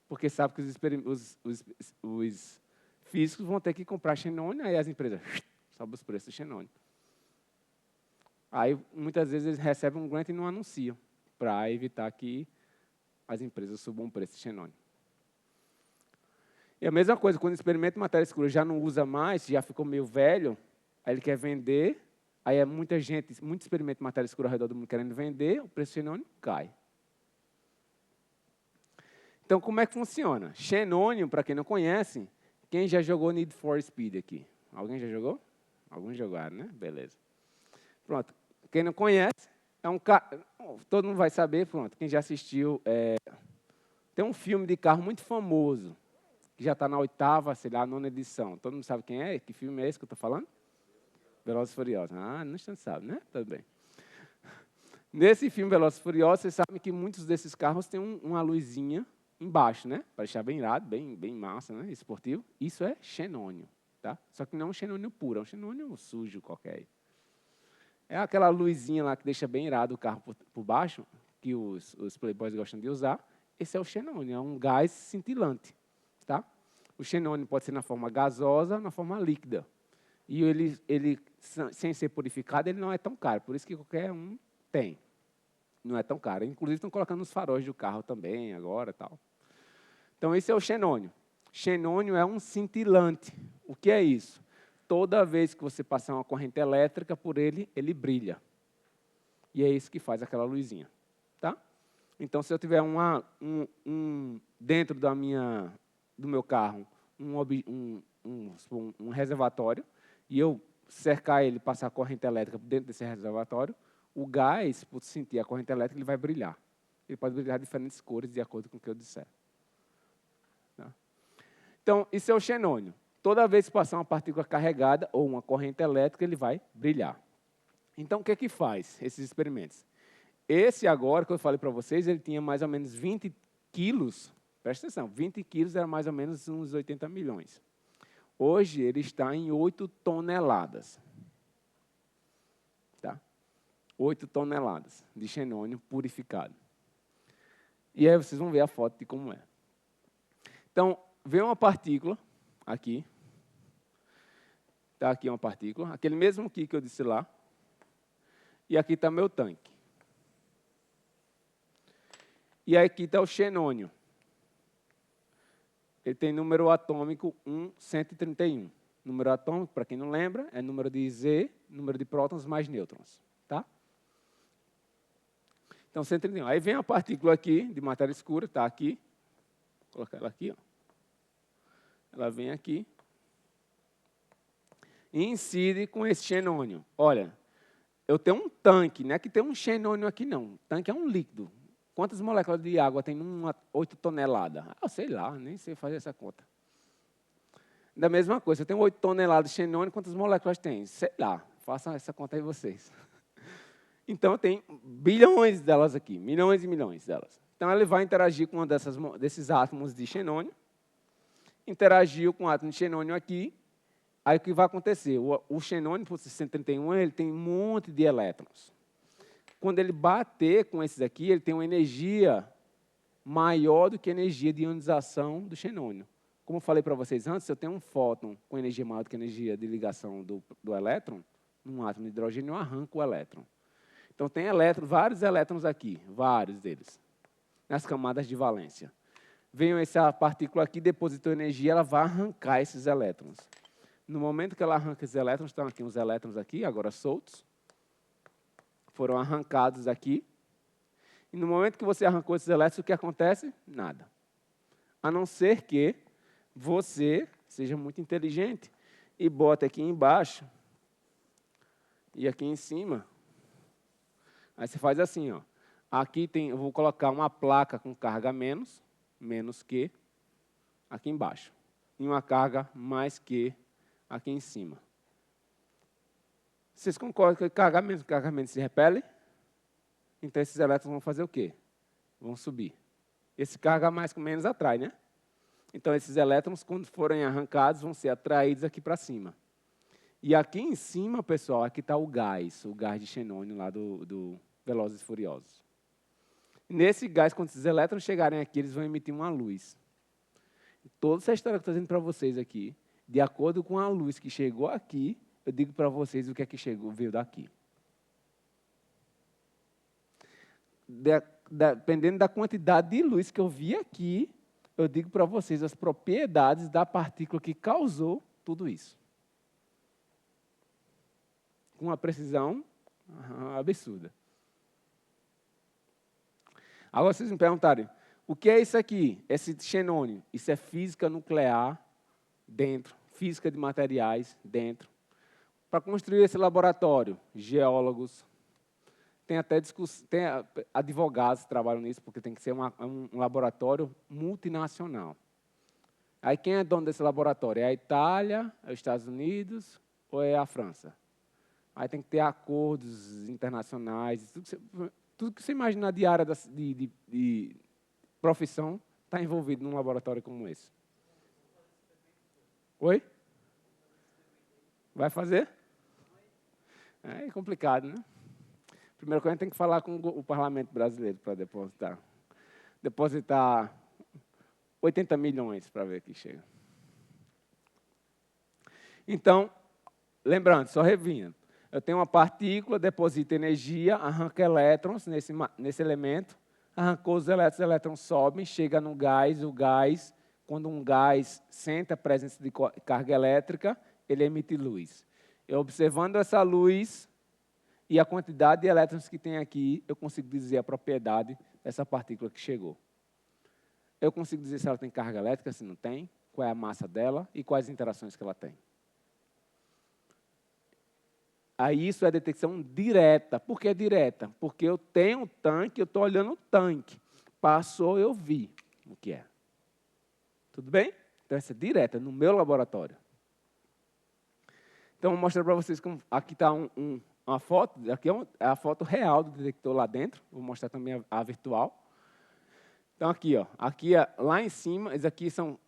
Porque sabe que os físicos vão ter que comprar xenônio, aí as empresas sobem os preços do xenônio. Aí, muitas vezes, eles recebem um grant e não anunciam, para evitar que as empresas subam o preço de xenônio. E a mesma coisa, quando o experimento de matéria escura já não usa mais, já ficou meio velho, aí ele quer vender, aí é muita gente, muito experimento de matéria escura ao redor do mundo querendo vender, o preço de xenônio cai. Então, como é que funciona? Xenônio, para quem não conhece, quem já jogou Need for Speed aqui? Alguém já jogou? Alguns jogaram, né? Beleza. Pronto. Quem não conhece, é um carro. Todo mundo vai saber, pronto. Quem já assistiu. Tem um filme de carro muito famoso, que já está na 8ª, sei lá, 9ª edição. Todo mundo sabe quem é? Que filme é esse que eu estou falando? Velozes e Furiosos. Ah, não sabe, né? Tudo bem. Nesse filme Velozes e Furiosos, vocês sabem que muitos desses carros têm uma luzinha embaixo, né? Para deixar bem irado, bem massa, né? Esportivo. Isso é xenônio, tá? Só que não é um xenônio puro, é um xenônio sujo qualquer. É aquela luzinha lá que deixa bem irado o carro por baixo, que os playboys gostam de usar. Esse é o xenônio, é um gás cintilante, tá? O xenônio pode ser na forma gasosa, na forma líquida. E ele sem ser purificado, ele não é tão caro. Por isso que qualquer um tem. Não é tão caro. Inclusive, estão colocando nos faróis do carro também, agora tal. Então, esse é o xenônio. Xenônio é um cintilante. O que é isso? Toda vez que você passar uma corrente elétrica por ele, ele brilha. E é isso que faz aquela luzinha. Tá? Então, se eu tiver dentro do meu carro um reservatório, e eu cercar ele, passar a corrente elétrica dentro desse reservatório, O gás, por sentir a corrente elétrica, ele vai brilhar. Ele pode brilhar de diferentes cores, de acordo com o que eu disser. Tá? Então, isso é o xenônio. Toda vez que passar uma partícula carregada ou uma corrente elétrica, ele vai brilhar. Então, o que é que faz esses experimentos? Esse agora, que eu falei para vocês, ele tinha mais ou menos 20 quilos. Presta atenção, 20 quilos era mais ou menos uns 80 milhões. Hoje, ele está em 8 toneladas. Tá? 8 toneladas de xenônio purificado. E aí vocês vão ver a foto de como é. Então, vem uma partícula aqui. Está aqui uma partícula, aquele mesmo aqui que eu disse lá. E aqui está meu tanque. E aqui está o xenônio. Ele tem número atômico 131. Número atômico, para quem não lembra, é número de Z, número de prótons mais nêutrons. Tá? Então, 131. Aí vem a partícula aqui, de matéria escura, está aqui. Vou colocar ela aqui. Ó. Ela vem aqui. E incide com esse xenônio. Olha, eu tenho um tanque, não é que tem um xenônio aqui, não. O tanque é um líquido. Quantas moléculas de água tem numa 8 toneladas? Ah, sei lá, nem sei fazer essa conta. Da mesma coisa, eu tenho 8 toneladas de xenônio, quantas moléculas tem? Sei lá, façam essa conta aí vocês. Então, tem bilhões delas aqui, milhões e milhões delas. Então, ele vai interagir com um desses átomos de xenônio, interagiu com o átomo de xenônio aqui, aí o que vai acontecer? O xenônio, por 131, ele tem um monte de elétrons. Quando ele bater com esses aqui, ele tem uma energia maior do que a energia de ionização do xenônio. Como eu falei para vocês antes, se eu tenho um fóton com energia maior do que a energia de ligação do elétron, num átomo de hidrogênio, eu arranco o elétron. Então, tem vários elétrons aqui, vários deles, nas camadas de valência. Vem essa partícula aqui, depositou energia, ela vai arrancar esses elétrons. No momento que ela arranca esses elétrons, estão aqui uns elétrons aqui, agora soltos, foram arrancados aqui. E no momento que você arrancou esses elétrons, o que acontece? Nada. A não ser que você seja muito inteligente e bote aqui embaixo e aqui em cima. Aí você faz assim, ó. Aqui eu vou colocar uma placa com carga menos Q, aqui embaixo. E uma carga mais Q aqui em cima. Vocês concordam que carga menos se repele? Então, esses elétrons vão fazer o quê? Vão subir. Esse carga mais com menos atrai, né? Então, esses elétrons, quando forem arrancados, vão ser atraídos aqui para cima. E aqui em cima, pessoal, aqui está o gás de xenônio lá do Velozes e Furiosos. Nesse gás, quando esses elétrons chegarem aqui, eles vão emitir uma luz. Toda essa história que eu estou dizendo para vocês aqui, de acordo com a luz que chegou aqui, eu digo para vocês o que é que veio daqui. Dependendo da quantidade de luz que eu vi aqui, eu digo para vocês as propriedades da partícula que causou tudo isso. Com uma precisão absurda. Agora vocês me perguntarem, o que é isso aqui? Esse xenônio? Isso é física nuclear dentro, física de materiais dentro. Para construir esse laboratório, geólogos, tem até advogados que trabalham nisso, porque tem que ser um laboratório multinacional. Aí quem é dono desse laboratório? É a Itália, é os Estados Unidos ou é a França? Aí tem que ter acordos internacionais, tudo que você imaginar de área de profissão está envolvido num laboratório como esse. Oi? Vai fazer? É complicado, né? Primeiro coisa, a gente tem que falar com o parlamento brasileiro para depositar. Depositar 80 milhões para ver que chega. Então, lembrando, só revindo. Eu tenho uma partícula, deposita energia, arranca elétrons nesse elemento, arrancou os elétrons sobem, chega no gás, o gás, quando um gás sente a presença de carga elétrica, ele emite luz. Eu observando essa luz e a quantidade de elétrons que tem aqui, eu consigo dizer a propriedade dessa partícula que chegou. Eu consigo dizer se ela tem carga elétrica, se não tem, qual é a massa dela e quais interações que ela tem. Aí isso é detecção direta. Por que direta? Porque eu tenho um tanque, eu estou olhando o tanque. Passou, eu vi o que é. Tudo bem? Então, essa é direta, no meu laboratório. Então, vou mostrar para vocês como. Aqui está uma foto. Aqui é a foto real do detector lá dentro. Vou mostrar também a virtual. Então, aqui, ó, lá em cima, esses aqui são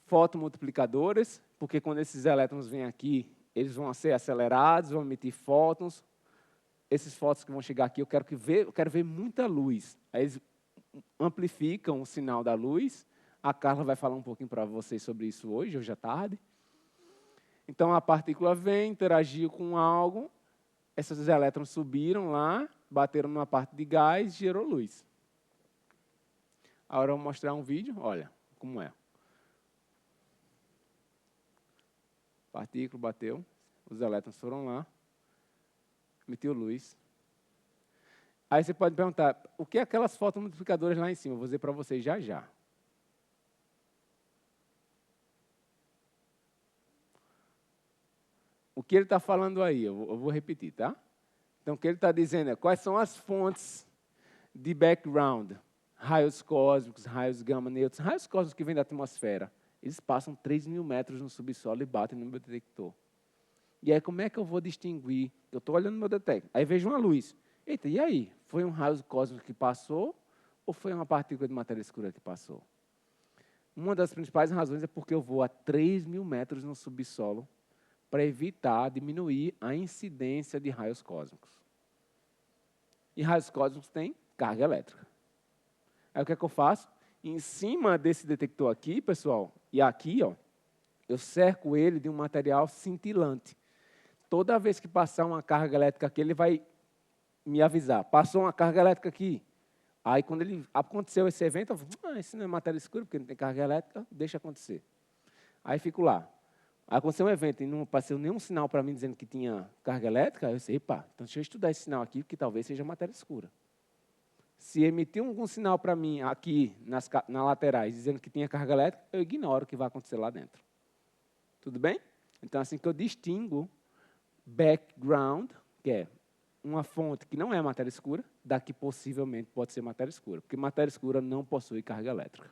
fotomultiplicadores, porque quando esses elétrons vêm aqui, eles vão ser acelerados, vão emitir fótons. Esses fótons que vão chegar aqui, eu quero ver muita luz. Aí eles amplificam o sinal da luz. A Carla vai falar um pouquinho para vocês sobre isso hoje à tarde. Então, a partícula vem, interagiu com algo, esses elétrons subiram lá, bateram numa parte de gás, gerou luz. Agora eu vou mostrar um vídeo, olha como é. Partícula bateu, os elétrons foram lá, emitiu luz. Aí você pode perguntar, o que é aquelas fotomultiplicadoras lá em cima? Eu vou dizer para vocês já já. O que ele está falando aí? Eu vou repetir, tá? Então, o que ele está dizendo é quais são as fontes de background? Raios cósmicos, raios gama, nêutrons, raios cósmicos que vêm da atmosfera. Eles passam 3.000 metros no subsolo e batem no meu detector. E aí, como é que eu vou distinguir? Eu estou olhando no meu detector, aí vejo uma luz. Eita, e aí? Foi um raio cósmico que passou ou foi uma partícula de matéria escura que passou? Uma das principais razões é porque eu vou a 3.000 metros no subsolo para evitar, diminuir a incidência de raios cósmicos. E raios cósmicos têm carga elétrica. Aí o que é que eu faço? Em cima desse detector aqui, pessoal, e aqui, ó, eu cerco ele de um material cintilante. Toda vez que passar uma carga elétrica aqui, ele vai me avisar. Passou uma carga elétrica aqui. Aí, quando aconteceu esse evento, eu falo, isso não é matéria escura, porque não tem carga elétrica, deixa acontecer. Aí, fico lá. Aí, aconteceu um evento e não apareceu nenhum sinal para mim dizendo que tinha carga elétrica, eu sei, então deixa eu estudar esse sinal aqui, que talvez seja matéria escura. Se emitir algum sinal para mim aqui, nas laterais, dizendo que tinha carga elétrica, eu ignoro o que vai acontecer lá dentro. Tudo bem? Então, assim que eu distingo background, que é uma fonte que não é matéria escura, da que possivelmente pode ser matéria escura, porque matéria escura não possui carga elétrica.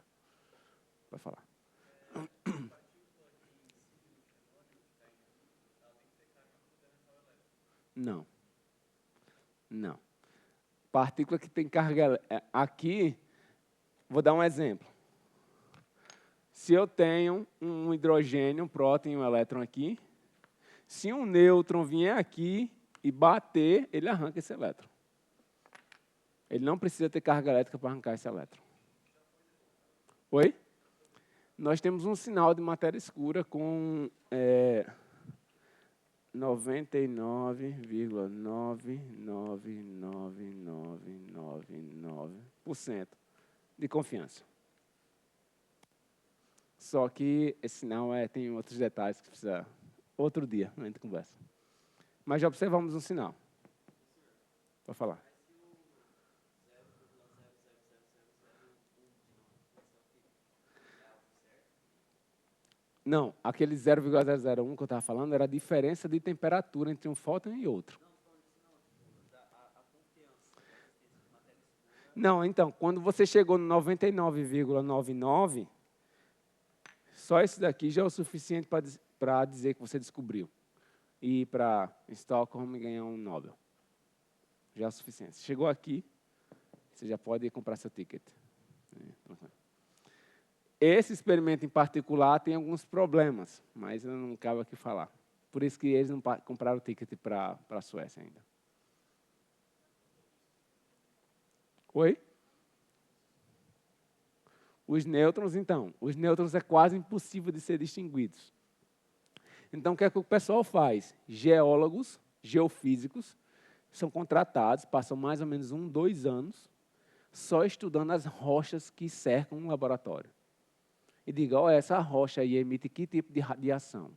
Vai falar. Não. Não. Partícula que tem carga elétrica. Aqui, vou dar um exemplo. Se eu tenho um hidrogênio, um próton e um elétron aqui, se um nêutron vier aqui e bater, ele arranca esse elétron. Ele não precisa ter carga elétrica para arrancar esse elétron. Oi? Nós temos um sinal de matéria escura com 99,99999% de confiança. Só que esse sinal tem outros detalhes que precisa outro dia, a gente conversa. Mas já observamos um sinal. Para falar. Não, aquele 0,001 que eu estava falando era a diferença de temperatura entre um fóton e outro. Não, então, quando você chegou no 99,99, só esse daqui já é o suficiente para dizer que você descobriu. E ir para Stockholm e ganhar um Nobel. Já é o suficiente. Chegou aqui, você já pode comprar seu ticket. Esse experimento em particular tem alguns problemas, mas eu não cabe aqui falar. Por isso que eles não compraram o ticket para a Suécia ainda. Oi? Os nêutrons, então. Os nêutrons é quase impossível de ser distinguidos. Então, o que é que o pessoal faz? Geólogos, geofísicos, são contratados, passam mais ou menos 2 anos, só estudando as rochas que cercam um laboratório. E diga, olha, essa rocha aí emite que tipo de radiação?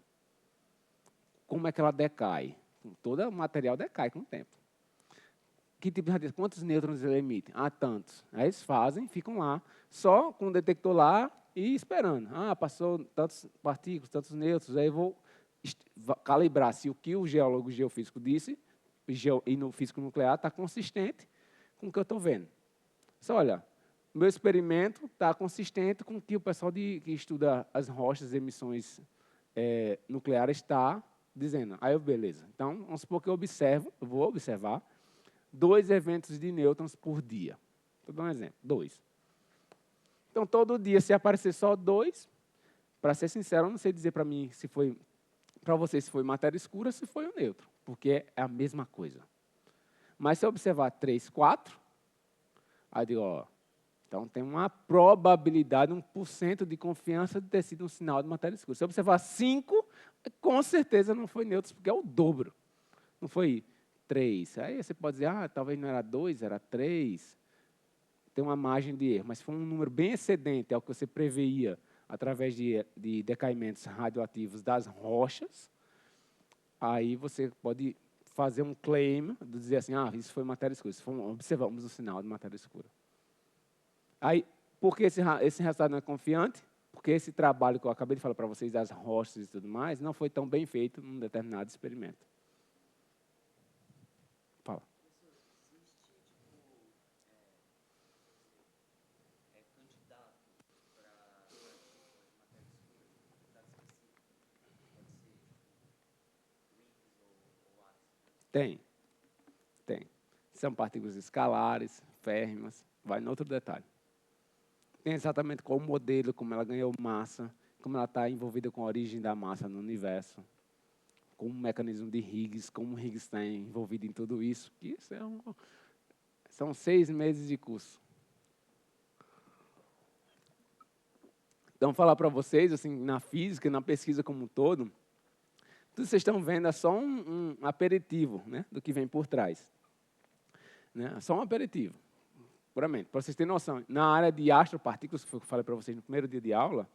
Como é que ela decai? Todo o material decai com o tempo. Que tipo de radiação? Quantos nêutrons ele emite? Tantos. Aí eles fazem, ficam lá, só com o detector lá e esperando. Passou tantas partículas, tantos nêutrons, aí eu vou calibrar se o que o geólogo geofísico disse, e no físico nuclear, está consistente com o que eu estou vendo. Só olha, o meu experimento está consistente com o que o pessoal que estuda as rochas e emissões nucleares está dizendo. Aí eu, beleza. Então, vamos supor que eu vou observar 2 eventos de nêutrons por dia. Vou dar um exemplo, 2. Então, todo dia, se aparecer só 2, para ser sincero, eu não sei dizer para mim se foi, para vocês, se foi matéria escura, se foi um nêutron, porque é a mesma coisa. Mas se eu observar 3, 4, aí eu digo, ó, então tem uma probabilidade, 1% de confiança de ter sido um sinal de matéria escura. Se eu observar 5, com certeza não foi nêutrons, porque é o dobro. Não foi 3. Aí você pode dizer, talvez não era 2, era 3. Tem uma margem de erro, mas se for um número bem excedente ao que você preveia através de decaimentos radioativos das rochas, aí você pode fazer um claim, dizer assim, isso foi matéria escura, observamos o sinal de matéria escura. Aí, por que esse resultado não é confiante? Porque esse trabalho que eu acabei de falar para vocês, das rochas e tudo mais, não foi tão bem feito num determinado experimento. Fala. Tem. São partículas escalares, férrimas, vai em outro detalhe. Tem exatamente qual o modelo, como ela ganhou massa, como ela está envolvida com a origem da massa no universo, com o mecanismo de Higgs, como o Higgs está envolvido em tudo isso. Isso são 6 meses de curso. Então, falar para vocês, assim, na física, na pesquisa como um todo, tudo que vocês estão vendo é só um aperitivo, né, do que vem por trás. Né? Só um aperitivo, puramente. Para vocês terem noção, na área de astropartículas, que foi o que eu falei para vocês no primeiro dia de aula,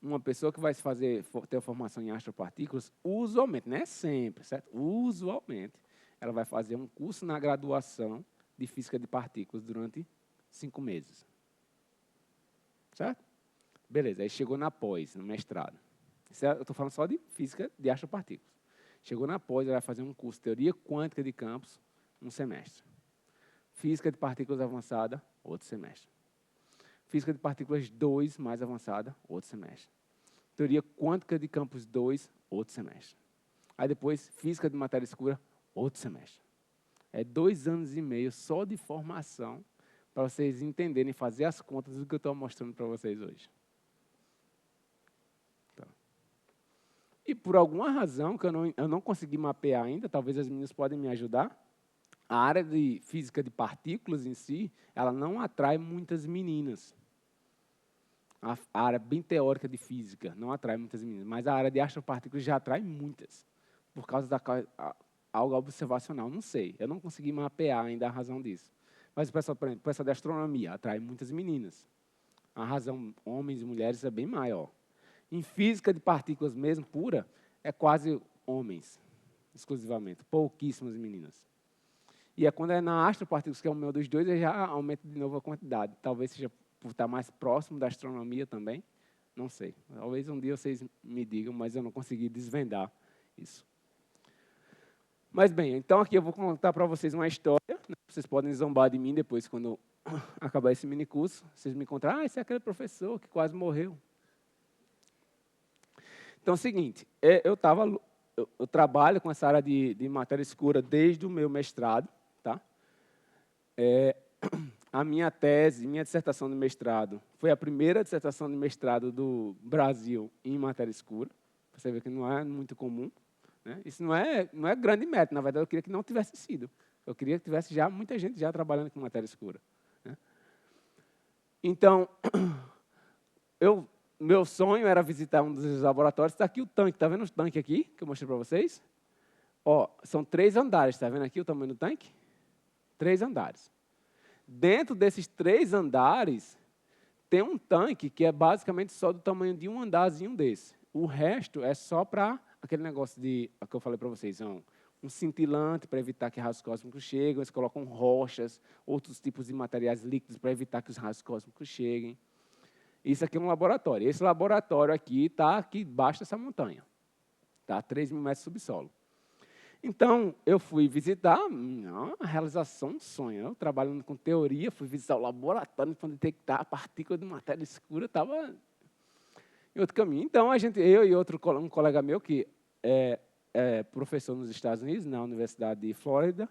uma pessoa que vai ter a formação em astropartículas, usualmente, não é sempre, certo? Usualmente, ela vai fazer um curso na graduação de física de partículas durante 5 meses. Certo? Beleza, aí chegou na pós, no mestrado. Eu estou falando só de física de astropartículas. Chegou na pós, ela vai fazer um curso de teoria quântica de campos, um semestre. Física de partículas avançada, outro semestre. Física de partículas 2, mais avançada, outro semestre. Teoria quântica de campos 2, outro semestre. Aí depois, física de matéria escura, outro semestre. É 2 anos e meio só de formação para vocês entenderem, fazer as contas do que eu estou mostrando para vocês hoje. Então. E por alguma razão que eu não consegui mapear ainda, talvez as meninas podem me ajudar, a área de física de partículas em si, ela não atrai muitas meninas. A área bem teórica de física não atrai muitas meninas, mas a área de astropartículas já atrai muitas, por causa algo observacional, não sei. Eu não consegui mapear ainda a razão disso. Mas o pessoal, por exemplo, o pessoal de astronomia atrai muitas meninas. A razão, homens e mulheres, é bem maior. Em física de partículas mesmo, pura, é quase homens, exclusivamente, pouquíssimas meninas. E é quando é na astropartículas, que é o meu dos dois, eu já aumento de novo a quantidade. Talvez seja por estar mais próximo da astronomia também. Não sei. Talvez um dia vocês me digam, mas eu não consegui desvendar isso. Mas bem, então aqui eu vou contar para vocês uma história. Né? Vocês podem zombar de mim depois, quando acabar esse mini curso. Vocês me encontram, esse é aquele professor que quase morreu. Então é o seguinte, eu trabalho com essa área de matéria escura desde o meu mestrado. Tá? A minha tese, minha dissertação de mestrado, foi a primeira dissertação de mestrado do Brasil em matéria escura. Você vê que não é muito comum. Né? Isso não é grande mérito, na verdade, eu queria que não tivesse sido. Eu queria que tivesse já muita gente já trabalhando com matéria escura. Né? Então, meu sonho era visitar um dos laboratórios. Está aqui o tanque, está vendo o tanque aqui, que eu mostrei para vocês? Ó, são 3 andares, está vendo aqui o tamanho do tanque? 3 andares. Dentro desses 3 andares, tem um tanque que é basicamente só do tamanho de um andarzinho desse. O resto é só para aquele negócio que eu falei para vocês, um cintilante para evitar que raios cósmicos cheguem, eles colocam rochas, outros tipos de materiais líquidos para evitar que os raios cósmicos cheguem. Isso aqui é um laboratório. Esse laboratório aqui está aqui embaixo dessa montanha. tá? 3.000 metros de subsolo. Então, eu fui visitar, a realização, um sonho. Eu trabalhando com teoria, fui visitar o laboratório para detectar a partícula de matéria escura, estava em outro caminho. Então, eu e um colega meu, que é professor nos Estados Unidos, na Universidade de Flórida,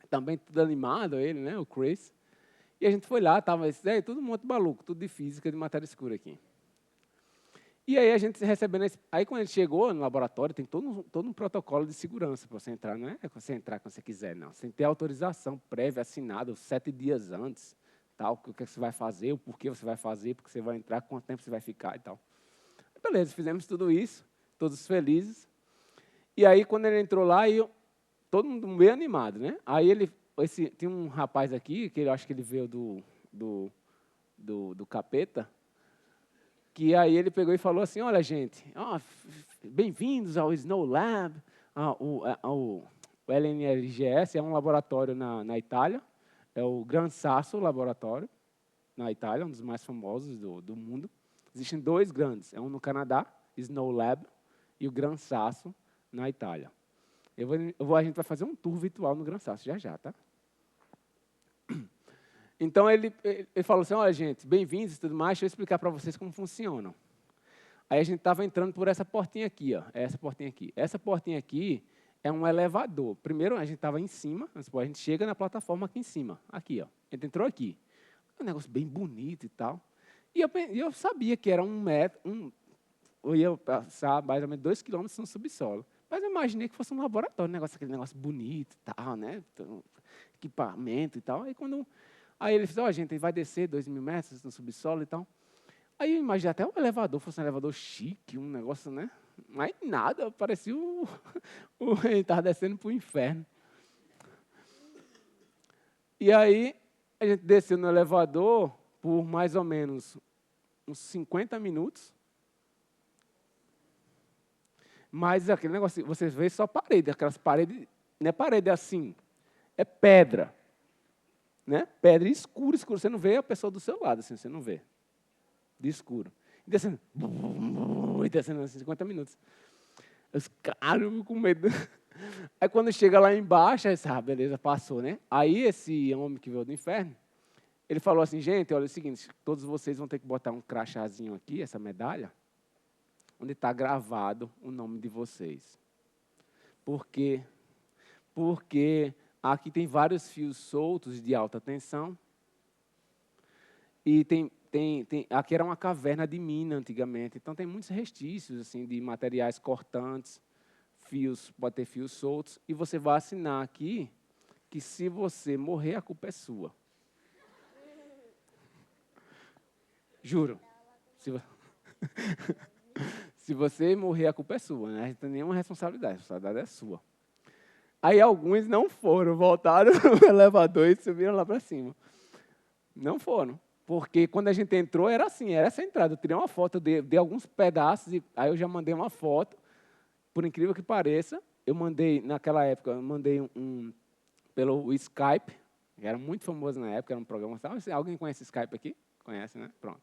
também tudo animado, ele, né, o Chris, e a gente foi lá, estava todo mundo maluco, tudo de física, de matéria escura aqui. E aí a gente recebendo aí quando ele chegou no laboratório, tem todo um protocolo de segurança para você entrar, não é você entrar quando você quiser, não. Você tem que ter autorização prévia assinada 7 dias antes, tal, o que você vai fazer, o porquê você vai fazer, porque você vai entrar, quanto tempo você vai ficar e tal. Beleza, fizemos tudo isso, todos felizes. E aí quando ele entrou lá, todo mundo meio animado, né? Aí tinha um rapaz aqui, que eu acho que ele veio do capeta, que aí ele pegou e falou assim, olha, gente, bem-vindos ao Snow Lab, o LNRGS é um laboratório na Itália, é o Gran Sasso Laboratório, na Itália, um dos mais famosos do mundo. Existem 2 grandes, um no Canadá, Snow Lab, e o Gran Sasso, na Itália. A gente vai fazer um tour virtual no Gran Sasso, já, tá? Então, ele falou assim, olha, gente, bem-vindos e tudo mais, deixa eu explicar para vocês como funcionam. Aí a gente estava entrando por essa portinha aqui, ó, essa portinha aqui. Essa portinha aqui é um elevador. Primeiro, a gente estava em cima, a gente chega na plataforma aqui em cima, aqui, ó. A gente entrou aqui. Um negócio bem bonito e tal. E eu sabia que era eu ia passar mais ou menos 2 quilômetros no subsolo. Mas eu imaginei que fosse um laboratório, aquele negócio bonito e tal, né? Equipamento e tal. Aí ele falou, gente, vai descer 2.000 metros no subsolo e tal. Aí eu imaginei até um elevador, fosse um elevador chique, um negócio, né? Mas nada, parecia ele estava descendo para o inferno. E aí a gente desceu no elevador por mais ou menos uns 50 minutos. Mas aquele negócio, vocês veem só parede, aquelas paredes, não é parede assim, é pedra. Né? Pedra escura, você não vê a pessoa do seu lado, assim, você não vê. De escuro. E descendo, assim, 50 minutos. Os caras com medo. Aí quando chega lá embaixo, aí, beleza, passou, né? Aí esse homem que veio do inferno, ele falou assim, gente, olha é o seguinte, todos vocês vão ter que botar um crachazinho aqui, essa medalha, onde está gravado o nome de vocês. Por quê? Porque aqui tem vários fios soltos de alta tensão. E aqui era uma caverna de mina antigamente. Então tem muitos restícios assim, de materiais cortantes, pode ter fios soltos. E você vai assinar aqui que se você morrer, a culpa é sua. Juro. Se você morrer, a culpa é sua. Né? A gente não tem nenhuma responsabilidade. A responsabilidade é sua. Aí alguns não foram, voltaram no elevador e subiram lá para cima. Não foram. Porque quando a gente entrou, era assim, era essa entrada. Eu tirei uma foto de alguns pedaços, aí eu já mandei uma foto. Por incrível que pareça, eu mandei, naquela época, pelo Skype, que era muito famoso na época, era um programa. Alguém conhece Skype aqui? Conhece, né? Pronto.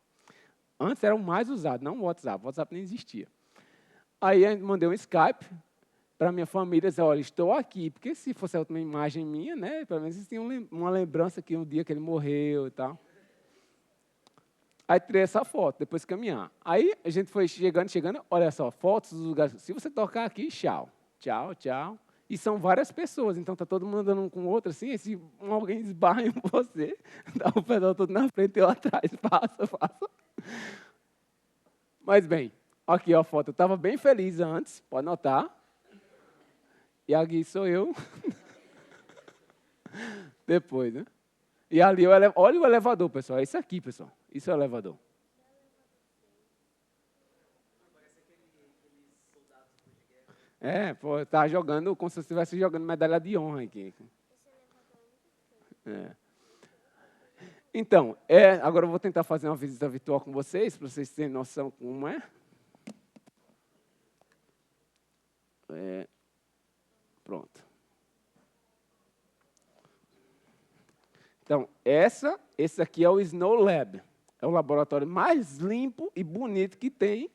Antes era o mais usado, não o WhatsApp. O WhatsApp nem existia. Aí eu mandei um Skype para minha família, dizer, olha, estou aqui. Porque se fosse a última imagem minha, né, pelo menos eles tinham uma lembrança que um dia que ele morreu e tal. Aí tirei essa foto, depois de caminhar. Aí a gente foi chegando, olha só, fotos dos lugares. Se você tocar aqui, tchau. Tchau, tchau. E são várias pessoas, então está todo mundo andando um com o outro, assim, se alguém esbarra em você, dá o pedal todo na frente e eu atrás, passa. Mas bem, aqui ó, a foto, eu estava bem feliz antes, pode notar. E aqui sou eu. Depois, né? E ali, olha o elevador, pessoal, é isso aqui, pessoal. Isso é o elevador. Pô, tá jogando como se você estivesse jogando medalha de honra aqui. Então, agora eu vou tentar fazer uma visita virtual com vocês, para vocês terem noção como é. Pronto. Então, esse aqui é o Snow Lab. É o laboratório mais limpo e bonito que tem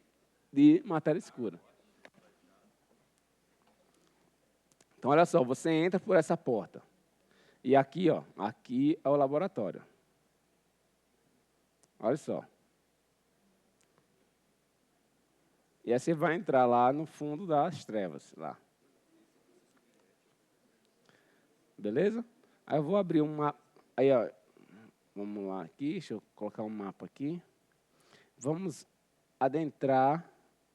de matéria escura. Então, olha só, você entra por essa porta. E aqui, ó, aqui é o laboratório. Olha só. E aí você vai entrar lá no fundo das trevas, lá. Beleza? Aí eu vou abrir um mapa. Aí, ó, vamos lá aqui, deixa eu colocar um mapa aqui. Vamos adentrar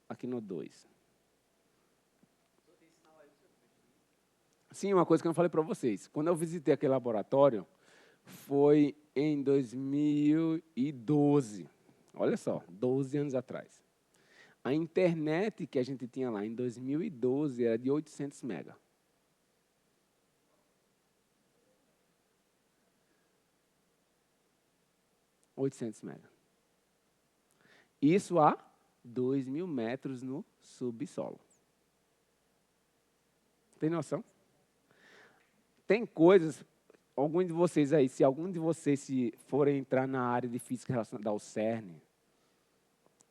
aqui no 2. Sim, uma coisa que eu não falei para vocês. Quando eu visitei aquele laboratório, foi em 2012. Olha só, 12 anos atrás. A internet que a gente tinha lá em 2012 era de 800 mega. Isso a 2.000 metros no subsolo. Tem noção? Tem coisas, algum de vocês aí, se algum de vocês se forem entrar na área de física relacionada ao CERN,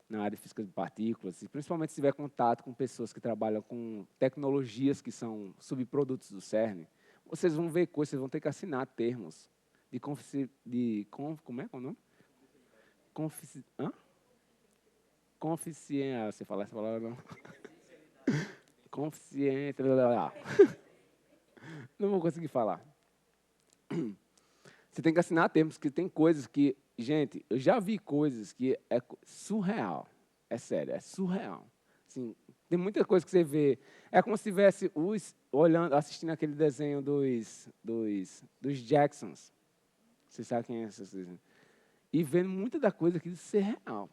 na área de física de partículas, e principalmente se tiver contato com pessoas que trabalham com tecnologias que são subprodutos do CERN, vocês vão ver coisas, vocês vão ter que assinar termos como é que é o nome? Confidencialidade. Você fala essa palavra não? Confidencialidade. Não vou conseguir falar. Você tem que assinar termos, que tem coisas que, gente, eu já vi coisas que é surreal. É sério, é surreal. Assim, tem muita coisa que você vê. É como se estivesse olhando, assistindo aquele desenho dos Jacksons. Você sabe quem é esses? E vendo muita da coisa aqui de ser real.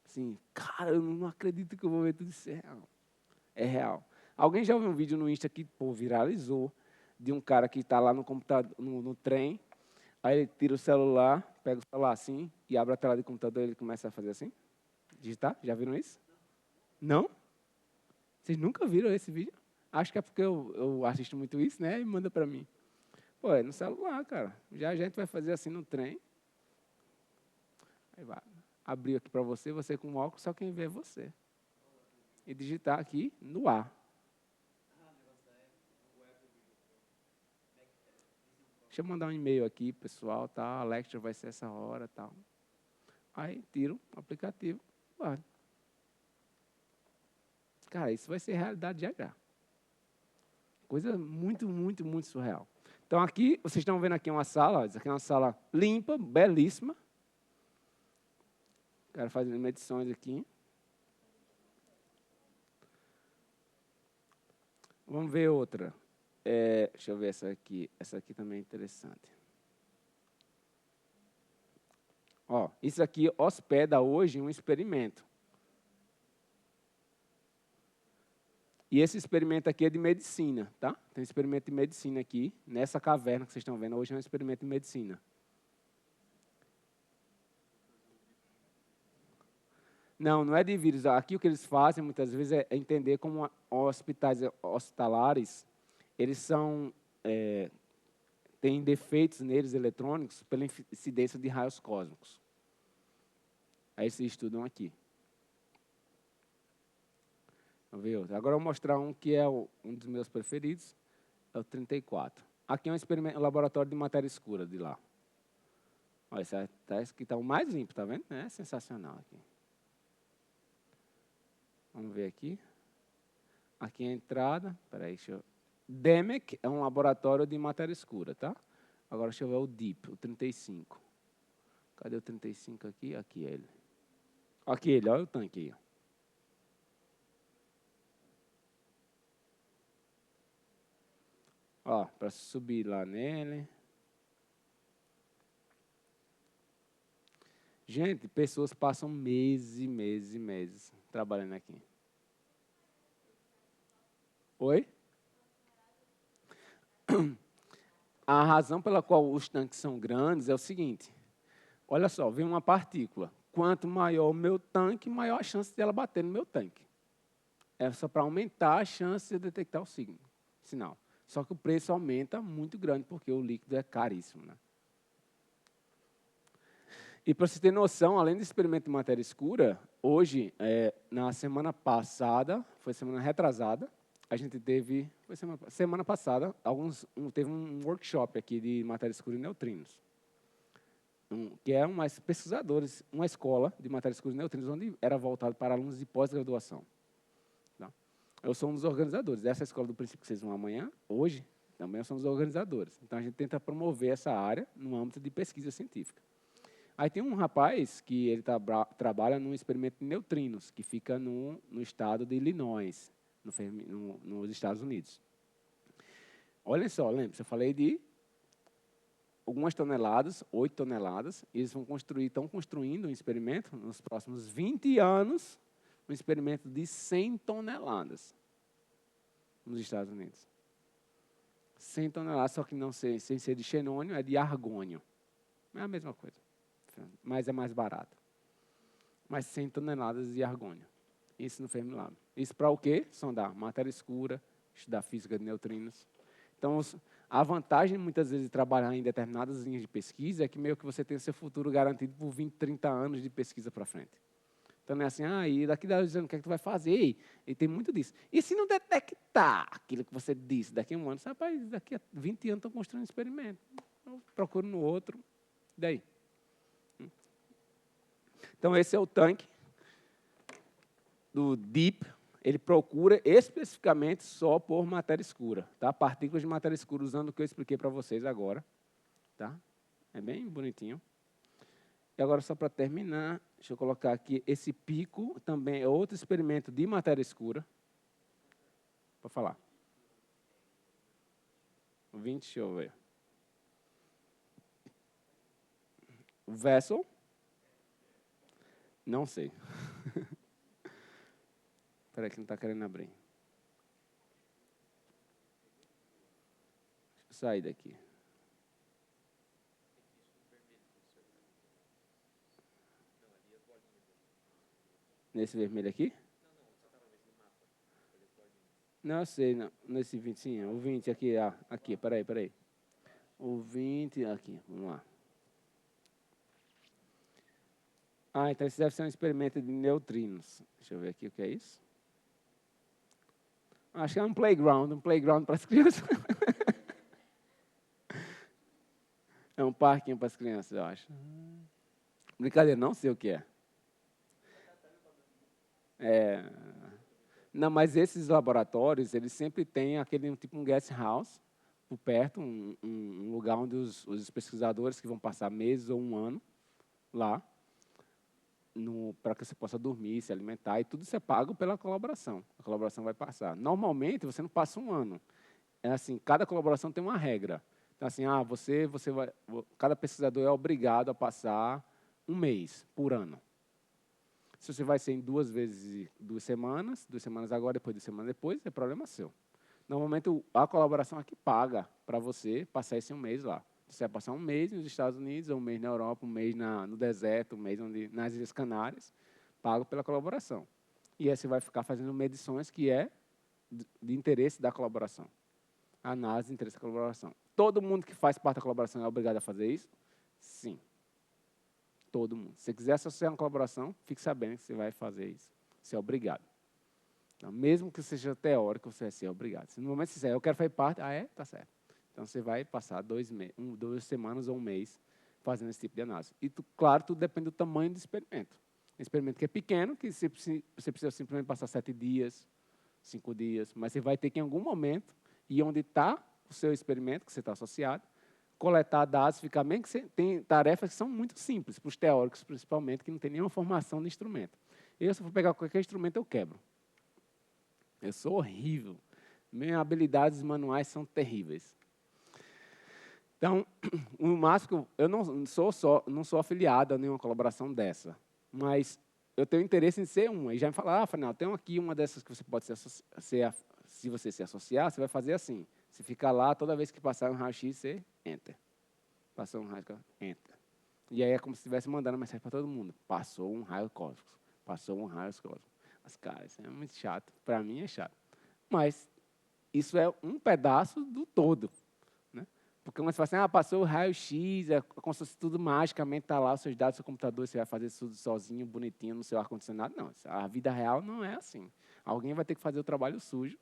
Assim, cara, eu não acredito que eu vou ver tudo isso real. É real. Alguém já viu um vídeo no Insta que, pô, viralizou, de um cara que está lá no computador, no trem, aí ele tira o celular, pega o celular assim, e abre a tela do computador e ele começa a fazer assim? Digitar? Já viram isso? Não? Vocês nunca viram esse vídeo? Acho que é porque eu assisto muito isso, né? E manda para mim. Pô, é no celular, cara. Já a gente vai fazer assim no trem. Aí vai. Abrir aqui para você, você com óculos, só quem vê é você. E digitar aqui no ar. Deixa eu mandar um e-mail aqui, pessoal, tá? A lecture vai ser essa hora, tal. Aí tiro o aplicativo, guardo. Cara, isso vai ser realidade já já. Coisa muito, muito, muito surreal. Então aqui, vocês estão vendo aqui uma sala, isso aqui é uma sala limpa, belíssima. O cara fazendo medições aqui. Vamos ver outra. Deixa eu ver essa aqui. Essa aqui também é interessante. Ó, isso aqui hospeda hoje um experimento. E esse experimento aqui é de medicina, tá? Tem um experimento de medicina aqui, nessa caverna que vocês estão vendo. Hoje é um experimento de medicina. Não, não é de vírus. Aqui o que eles fazem, muitas vezes, é entender como hospitais hospitalares, eles são, têm defeitos neles eletrônicos pela incidência de raios cósmicos. Aí eles estudam aqui. Vamos ver outro. Agora eu vou mostrar um que é um dos meus preferidos, é o 34. Aqui é um laboratório de matéria escura de lá. Olha, esse aqui está o mais limpo, tá vendo? É sensacional aqui. Vamos ver aqui. Aqui é a entrada. Peraí, deixa eu... DEMEC é um laboratório de matéria escura, tá? Agora deixa eu ver o DEEP, o 35. Cadê o 35 aqui? Aqui ele. Aqui ele, olha o tanque aí. Ó, para subir lá nele. Gente, pessoas passam meses e meses e meses trabalhando aqui. Oi? A razão pela qual os tanques são grandes é o seguinte. Olha só, vem uma partícula. Quanto maior o meu tanque, maior a chance dela bater no meu tanque. É só para aumentar a chance de detectar o sinal. Só que o preço aumenta muito grande, porque o líquido é caríssimo, né? E para você ter noção, além do experimento de matéria escura, hoje, na semana passada, foi semana retrasada, a gente teve, foi semana passada, teve um workshop aqui de matéria escura e neutrinos, que é pesquisadores, uma escola de matéria escura e neutrinos, onde era voltado para alunos de pós-graduação. Tá? Eu sou um dos organizadores dessa escola do princípio que vocês vão amanhã, hoje, também eu sou um dos organizadores. Então, a gente tenta promover essa área no âmbito de pesquisa científica. Aí tem um rapaz que ele trabalha num experimento de neutrinos, que fica no estado de Illinois, nos Estados Unidos. Olha só, lembra, eu falei de algumas toneladas, 8 toneladas, e eles estão construindo um experimento, nos próximos 20 anos, um experimento de 100 toneladas nos Estados Unidos. 100 toneladas, só que não sem ser de xenônio, é de argônio. É a mesma coisa, mas é mais barato. Mas 100 toneladas de argônio. Isso no Fermilab. Isso para o quê? Sondar matéria escura, estudar física de neutrinos. Então, a vantagem, muitas vezes, de trabalhar em determinadas linhas de pesquisa é que meio que você tem o seu futuro garantido por 20, 30 anos de pesquisa para frente. Então, não é assim, e daqui a 10 anos, o que é que tu vai fazer? E tem muito disso. E se não detectar aquilo que você disse daqui a um ano? Rapaz, daqui a 20 anos estou construindo um experimento. Eu procuro no outro. Daí. Então, esse é o tanque do DEEP. Ele procura especificamente só por matéria escura, tá? Partículas de matéria escura, usando o que eu expliquei para vocês agora. Tá? É bem bonitinho. E agora, só para terminar, deixa eu colocar aqui, esse pico também é outro experimento de matéria escura. Para falar. 20, deixa eu ver. O Vessel. Não sei. Espera aí que não está querendo abrir. Deixa eu sair daqui. Nesse vermelho aqui? Não, eu sei, não. Nesse 20, sim. O 20 aqui, aqui, peraí. O 20, aqui, vamos lá. Então esse deve ser um experimento de neutrinos. Deixa eu ver aqui o que é isso. Acho que é um playground para as crianças. É um parquinho para as crianças, eu acho. Brincadeira, não sei o que é. Não, mas esses laboratórios, eles sempre têm aquele tipo um guest house por perto, um lugar onde os pesquisadores que vão passar meses ou um ano lá, para que você possa dormir, se alimentar, e tudo isso é pago pela colaboração. A colaboração vai passar. Normalmente, você não passa um ano. É assim, cada colaboração tem uma regra. Então, assim, cada pesquisador é obrigado a passar um mês por ano. Se você vai ser em 2 vezes 2 semanas agora, depois 2 semanas depois, é problema seu. Normalmente, a colaboração aqui paga para você passar esse um mês lá. Você vai passar um mês nos Estados Unidos, ou um mês na Europa, um mês no deserto, um mês nas Ilhas Canárias, pago pela colaboração. E aí você vai ficar fazendo medições que é de interesse da colaboração. Análise de interesse da colaboração. Todo mundo que faz parte da colaboração é obrigado a fazer isso? Sim. Todo mundo. Se você quiser associar uma colaboração, fique sabendo que você vai fazer isso. Você é obrigado. Então, mesmo que seja teórico, você vai ser obrigado. Se no momento que você disser, eu quero fazer parte, tá certo. Então, você vai passar 2 semanas ou um mês fazendo esse tipo de análise. E, claro, tudo depende do tamanho do experimento. Um experimento que é pequeno, que você precisa simplesmente passar 7 dias, 5 dias, mas você vai ter que, em algum momento, ir onde está o seu experimento, que você está associado, coletar dados, ficar bem que tem tarefas que são muito simples, para os teóricos, principalmente, que não tem nenhuma formação de instrumento. Eu, se for pegar qualquer instrumento, eu quebro. Eu sou horrível. Minhas habilidades manuais são terríveis. Então, o máximo, eu não sou afiliado a nenhuma colaboração dessa, mas eu tenho interesse em ser uma. E já me falaram, Fernando, tem aqui uma dessas que você pode se você se associar, você vai fazer assim. Você fica lá, toda vez que passar um raio-x, você enter. Passou um raio, enter. E aí é como se estivesse mandando mensagem para todo mundo. Passou um raio cósmico. Passou um raio cósmico. Mas, cara, isso é muito chato. Para mim é chato. Mas isso é um pedaço do todo. Né? Porque quando você fala assim, passou o raio-x, é como se fosse tudo magicamente está lá, os seus dados do seu computador, você vai fazer isso tudo sozinho, bonitinho, no seu ar-condicionado. Não, a vida real não é assim. Alguém vai ter que fazer o trabalho sujo.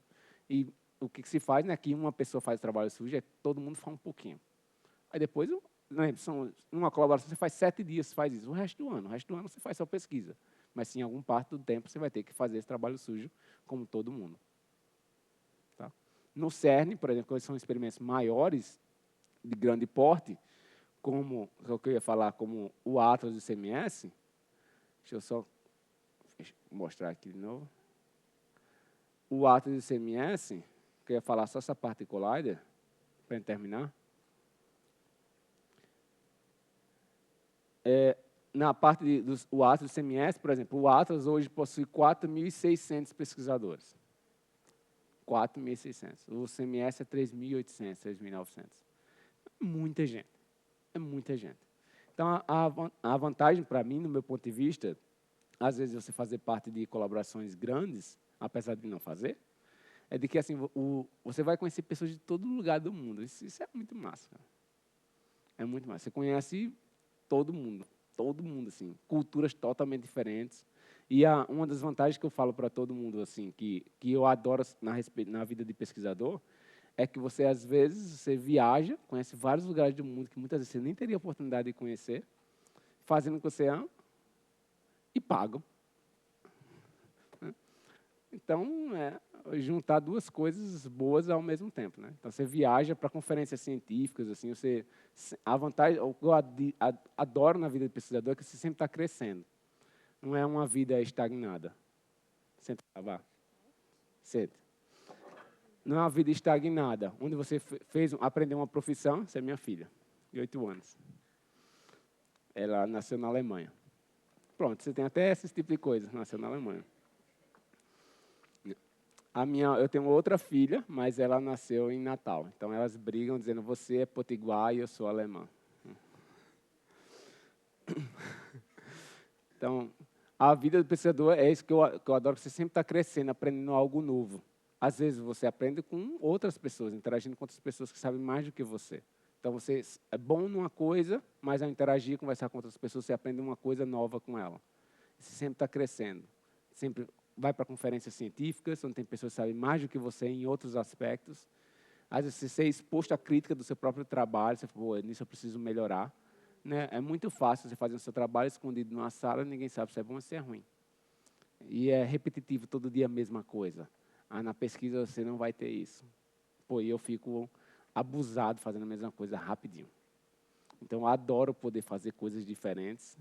E o que se faz, né, que uma pessoa faz trabalho sujo, é todo mundo faz um pouquinho. Aí depois, numa colaboração, você faz 7 dias, você faz isso. O resto do ano você faz só pesquisa. Mas sim, em algum parte do tempo você vai ter que fazer esse trabalho sujo, como todo mundo. Tá? No CERN, por exemplo, quando são experimentos maiores, de grande porte, como o que eu ia falar, como o Atlas e o CMS, deixa eu só mostrar aqui de novo. O Atlas e o CMS, que eu ia falar só essa parte de Collider, para terminar. Na parte do Atlas e do CMS, por exemplo, o Atlas hoje possui 4.600 pesquisadores. 4.600. O CMS é 3.800, 3.900. Muita gente. É muita gente. Então, a vantagem para mim, no meu ponto de vista, às vezes você fazer parte de colaborações grandes, apesar de não fazer, é de que assim, você vai conhecer pessoas de todo lugar do mundo. Isso é muito massa. Cara. É muito massa. Você conhece todo mundo, assim, culturas totalmente diferentes. E uma das vantagens que eu falo para todo mundo, assim, que eu adoro na vida de pesquisador, é que você, às vezes, você viaja, conhece vários lugares do mundo que muitas vezes você nem teria oportunidade de conhecer, fazendo o que você ama e pagam. Então, juntar duas coisas boas ao mesmo tempo, né? Então, você viaja para conferências científicas, assim, a vantagem, o que eu adoro na vida de pesquisador é que você sempre está crescendo. Não é uma vida estagnada. Senta, vá. Senta. Não é uma vida estagnada, onde você aprendeu uma profissão, essa é minha filha, de 8 anos. Ela nasceu na Alemanha. Pronto, você tem até esse tipo de coisa, nasceu na Alemanha. Eu tenho outra filha, mas ela nasceu em Natal. Então, elas brigam dizendo, você é potiguar e eu sou alemã. Então, a vida do pesquisador é isso que eu adoro, que você sempre está crescendo, aprendendo algo novo. Às vezes, você aprende com outras pessoas, interagindo com outras pessoas que sabem mais do que você. Então, você é bom numa coisa, mas ao interagir, conversar com outras pessoas, você aprende uma coisa nova com ela. Você sempre está crescendo. Sempre vai para conferências científicas, onde tem pessoas que sabem mais do que você em outros aspectos. Às vezes, você é exposto à crítica do seu próprio trabalho, você fala, nisso eu preciso melhorar. Né? É muito fácil você fazer o seu trabalho escondido numa sala, ninguém sabe se é bom ou se é ruim. E é repetitivo, todo dia a mesma coisa. Na pesquisa você não vai ter isso. E eu fico abusado fazendo a mesma coisa rapidinho. Então, eu adoro poder fazer coisas diferentes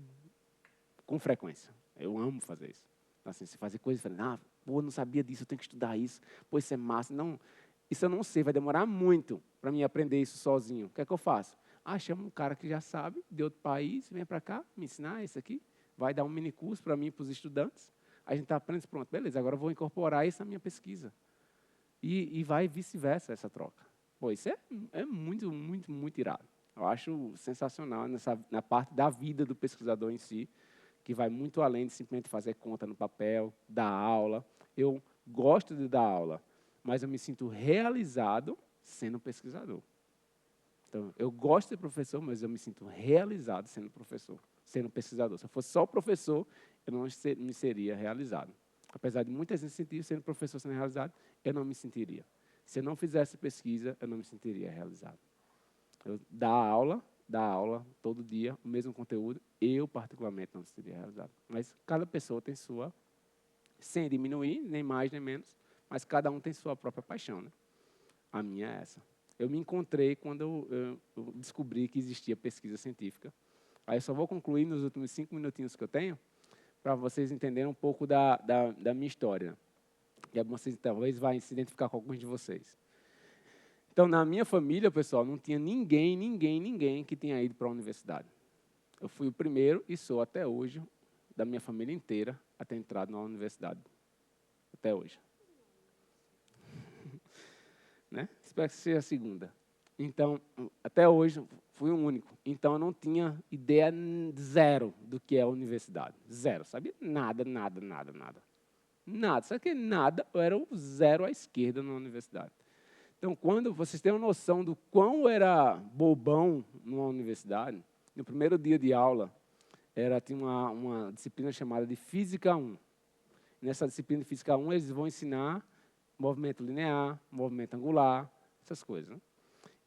com frequência. Eu amo fazer isso. Assim, se fazer coisas diferentes, não sabia disso, eu tenho que estudar isso. Isso é massa. Não, isso eu não sei, vai demorar muito para mim aprender isso sozinho. O que é que eu faço? Chama um cara que já sabe, de outro país, vem para cá, me ensinar isso aqui, vai dar um mini curso para mim e para os estudantes. A gente está aprendendo, pronto, beleza, agora eu vou incorporar isso na minha pesquisa. E vai vice-versa essa troca. Isso é muito, muito, muito irado. Eu acho sensacional na parte da vida do pesquisador em si, que vai muito além de simplesmente fazer conta no papel, dar aula. Eu gosto de dar aula, mas eu me sinto realizado sendo pesquisador. Então, eu gosto de ser professor, mas eu me sinto realizado sendo professor, sendo pesquisador. Se eu fosse só professor, eu não me seria realizado. Apesar de muitas vezes sentir sendo professor sendo realizado, eu não me sentiria. Se eu não fizesse pesquisa, eu não me sentiria realizado. Eu dar aula todo dia, o mesmo conteúdo, eu particularmente não me sentiria realizado. Mas cada pessoa tem sua, sem diminuir, nem mais nem menos, mas cada um tem sua própria paixão, né? A minha é essa. Eu me encontrei quando eu descobri que existia pesquisa científica. Aí eu só vou concluir nos últimos 5 minutinhos que eu tenho, para vocês entenderem um pouco da minha história. E vocês talvez vão se identificar com alguns de vocês. Então, na minha família, pessoal, não tinha ninguém que tenha ido para a universidade. Eu fui o primeiro e sou até hoje, da minha família inteira, a ter entrado na universidade. Até hoje. Né? Espero que seja a segunda. Então, até hoje, fui o único. Então, eu não tinha ideia zero do que é a universidade. Zero. Sabia nada. Nada. Sabe que nada? Eu era o zero à esquerda na universidade. Então, quando vocês têm uma noção do quão era bobão numa universidade, no primeiro dia de aula, tinha uma disciplina chamada de Física 1. Nessa disciplina de Física 1, eles vão ensinar movimento linear, movimento angular, essas coisas. Né?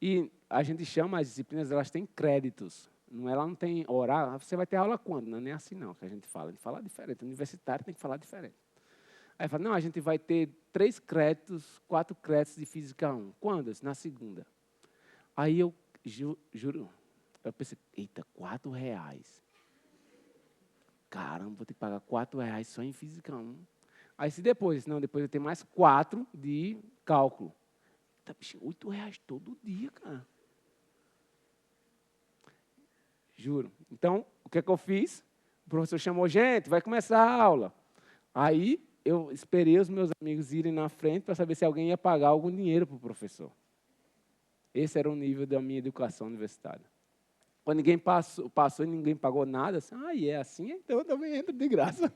E a gente chama as disciplinas, elas têm créditos. Ela não tem horário. Você vai ter aula quando? Não é nem assim não que a gente fala diferente. O universitário tem que falar diferente. Aí fala, não, a gente vai ter 3 créditos, 4 créditos de Física 1. Quando? Na segunda. Aí eu juro, eu pensei, eita, R$ 4. Caramba, vou ter que pagar R$ 4 só em Física 1. Aí se depois, não, depois eu tenho mais 4 de cálculo. Tá, bicho, R$ 8 todo dia, cara. Juro. Então, o que é que eu fiz? O professor chamou, gente, vai começar a aula. Aí eu esperei os meus amigos irem na frente para saber se alguém ia pagar algum dinheiro para o professor. Esse era o nível da minha educação universitária. Quando ninguém passou e ninguém pagou nada, assim, é assim, então eu também entro de graça.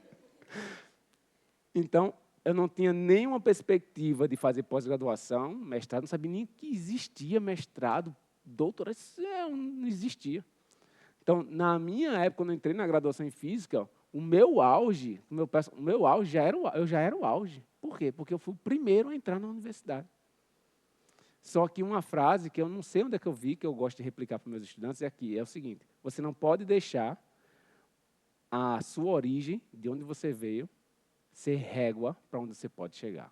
Então, eu não tinha nenhuma perspectiva de fazer pós-graduação, mestrado, não sabia nem que existia mestrado, doutorado, isso não existia. Então, na minha época, quando eu entrei na graduação em Física, o meu auge eu já era o auge. Por quê? Porque eu fui o primeiro a entrar na universidade. Só que uma frase que eu não sei onde é que eu vi, que eu gosto de replicar para os meus estudantes, é o seguinte, você não pode deixar a sua origem, de onde você veio, ser régua para onde você pode chegar.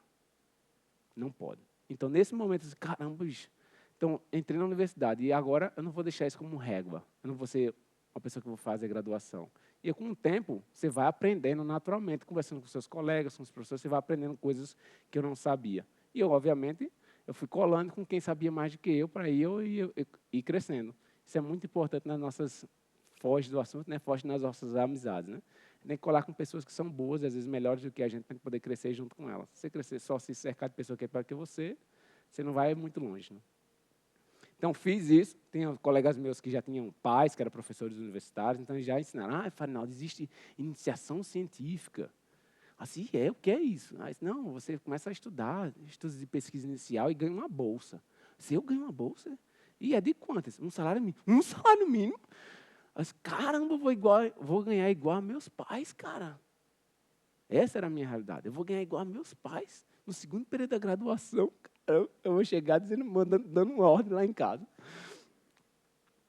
Não pode. Então, nesse momento, eu disse, caramba, bicho. Então, entrei na universidade e agora eu não vou deixar isso como régua. Eu não vou ser uma pessoa que vou fazer graduação. E com o tempo, você vai aprendendo naturalmente, conversando com seus colegas, com os professores, você vai aprendendo coisas que eu não sabia. E eu, obviamente, eu fui colando com quem sabia mais do que eu, para eu ir crescendo. Isso é muito importante nas nossas, foge do assunto, né? Foge nas nossas amizades. Né? Tem que colar com pessoas que são boas, às vezes melhores do que a gente, para poder crescer junto com elas. Se você crescer só se cercar de pessoas que é pior que você não vai muito longe. Né? Então, fiz isso. Tinha colegas meus que já tinham pais, que eram professores universitários, então já ensinaram, Farinaldo, existe iniciação científica. Assim, o que é isso? Aí, não, você começa a estudar, estudos de pesquisa inicial e ganha uma bolsa. Se eu ganho uma bolsa? E é de quantas? Um salário mínimo. Um salário mínimo? Mas, caramba, vou ganhar igual a meus pais, cara. Essa era a minha realidade. Eu vou ganhar igual a meus pais. No segundo período da graduação, eu vou chegar dando uma ordem lá em casa.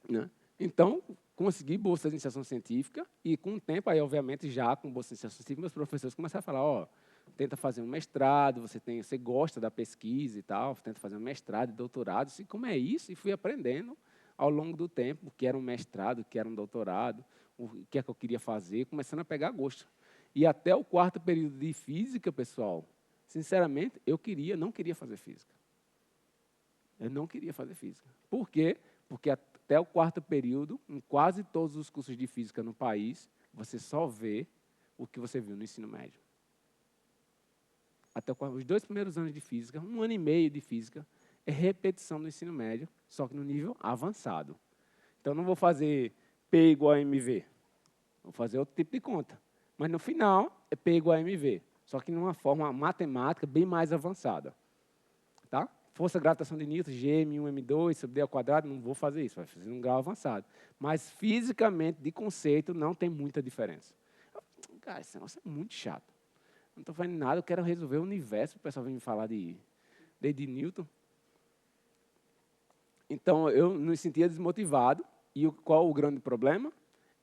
Né? Então, consegui bolsa de iniciação científica e, com o tempo, aí, obviamente, já com bolsa de iniciação científica, meus professores começaram a falar, tenta fazer um mestrado, você gosta da pesquisa e tal, tenta fazer um mestrado e doutorado. E como é isso? E fui aprendendo ao longo do tempo o que era um mestrado, o que era um doutorado, o que é que eu queria fazer, começando a pegar gosto. E até o 4º período de física, pessoal, sinceramente, eu não queria fazer física. Eu não queria fazer física. Por quê? Porque até o 4º período, em quase todos os cursos de física no país, você só vê o que você viu no ensino médio. Até os 2 primeiros anos de física, 1 ano e meio de física, é repetição do ensino médio, só que no nível avançado. Então, não vou fazer P igual a MV. Vou fazer outro tipo de conta. Mas, no final, é P igual a MV. Só que numa forma matemática bem mais avançada. Tá? Força gravitação de Newton, G, M1, M2, sobre D ao quadrado, não vou fazer isso, vai fazer num grau avançado. Mas, fisicamente, de conceito, não tem muita diferença. Cara, esse negócio é muito chato. Não estou fazendo nada, eu quero resolver o universo, o pessoal vem me falar de Newton. Então, eu me sentia desmotivado, e qual o grande problema?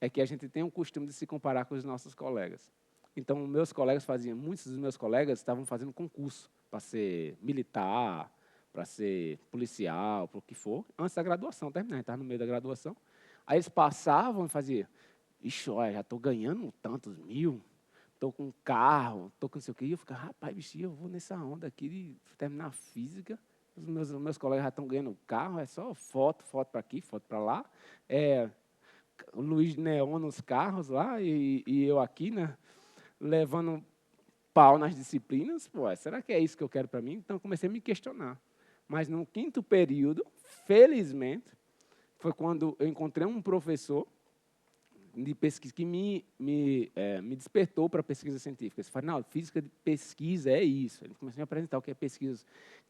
É que a gente tem o costume de se comparar com os nossos colegas. Então, muitos dos meus colegas estavam fazendo concurso para ser militar, para ser policial, para o que for, antes da graduação, terminar, estava no meio da graduação. Aí eles passavam e faziam, ixi, olha, já estou ganhando tantos mil, estou com um carro, estou com não sei o quê. E eu ficava, rapaz, bichinho, eu vou nessa onda aqui de terminar a física, os meus colegas já estão ganhando carro, é só foto para aqui, foto para lá, luz neon nos carros lá, e eu aqui, né, levando pau nas disciplinas, será que é isso que eu quero para mim? Então, comecei a me questionar. Mas, no 5º período, felizmente, foi quando eu encontrei um professor de pesquisa que me despertou para a pesquisa científica. Ele falou, não, física de pesquisa é isso. Ele começou a me apresentar o que é pesquisa.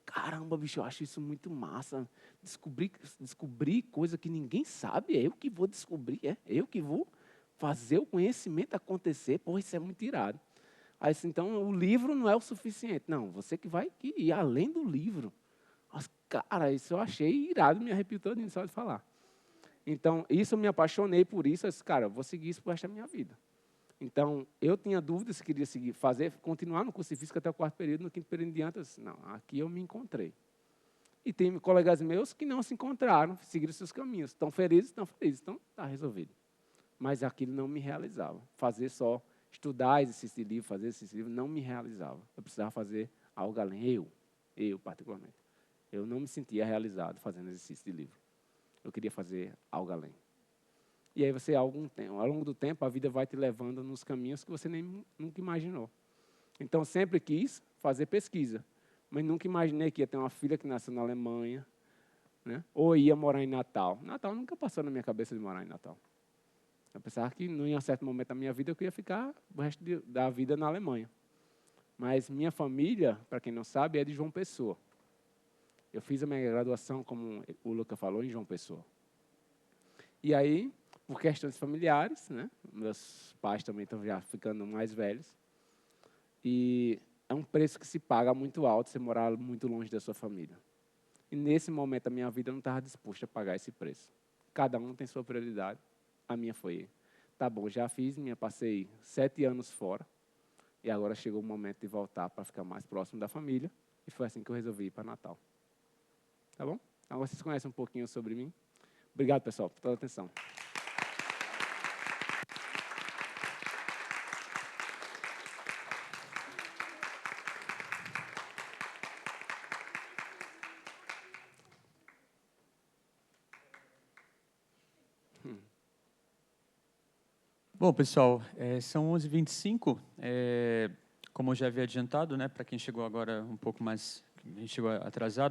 Caramba, bicho, eu acho isso muito massa. Descobrir coisa que ninguém sabe, é eu que vou descobrir, é eu que vou fazer o conhecimento acontecer. Pô, isso é muito irado. Aí, assim, então, o livro não é o suficiente. Não, você que vai ir além do livro. Mas, cara, isso eu achei irado, me arrepio todinho só de falar. Então, isso eu me apaixonei por isso. Eu disse, cara, eu vou seguir isso pro resto da minha vida. Então, eu tinha dúvidas se queria seguir, continuar no curso de física até o 4º período, no 5º período em diante. Eu disse, não, aqui eu me encontrei. E tem colegas meus que não se encontraram, seguiram seus caminhos. Estão felizes, então está resolvido. Mas aquilo não me realizava. Fazer só, estudar exercício de livro, fazer exercício de livro, não me realizava. Eu precisava fazer algo além. Eu particularmente. Eu não me sentia realizado fazendo exercício de livro. Eu queria fazer algo além. E aí você, ao longo do tempo, a vida vai te levando nos caminhos que você nunca imaginou. Então, sempre quis fazer pesquisa, mas nunca imaginei que ia ter uma filha que nasceu na Alemanha, né? Ou ia morar em Natal. Natal nunca passou na minha cabeça de morar em Natal. Eu pensava que, em um certo momento da minha vida, eu queria ficar o resto da vida na Alemanha. Mas minha família, para quem não sabe, é de João Pessoa. Eu fiz a minha graduação, como o Luca falou, em João Pessoa. E aí, por questões familiares, né? Meus pais também estão já ficando mais velhos. E é um preço que se paga muito alto você morar muito longe da sua família. E nesse momento da minha vida eu não estava disposto a pagar esse preço. Cada um tem sua prioridade. A minha foi, tá bom, já fiz, passei 7 anos fora. E agora chegou o momento de voltar para ficar mais próximo da família. E foi assim que eu resolvi ir para Natal. Tá bom? Agora vocês conhecem um pouquinho sobre mim. Obrigado, pessoal, por toda a atenção. Bom, pessoal, são 11h25. Como eu já havia adiantado, né, para quem chegou agora um pouco mais, quem chegou atrasado,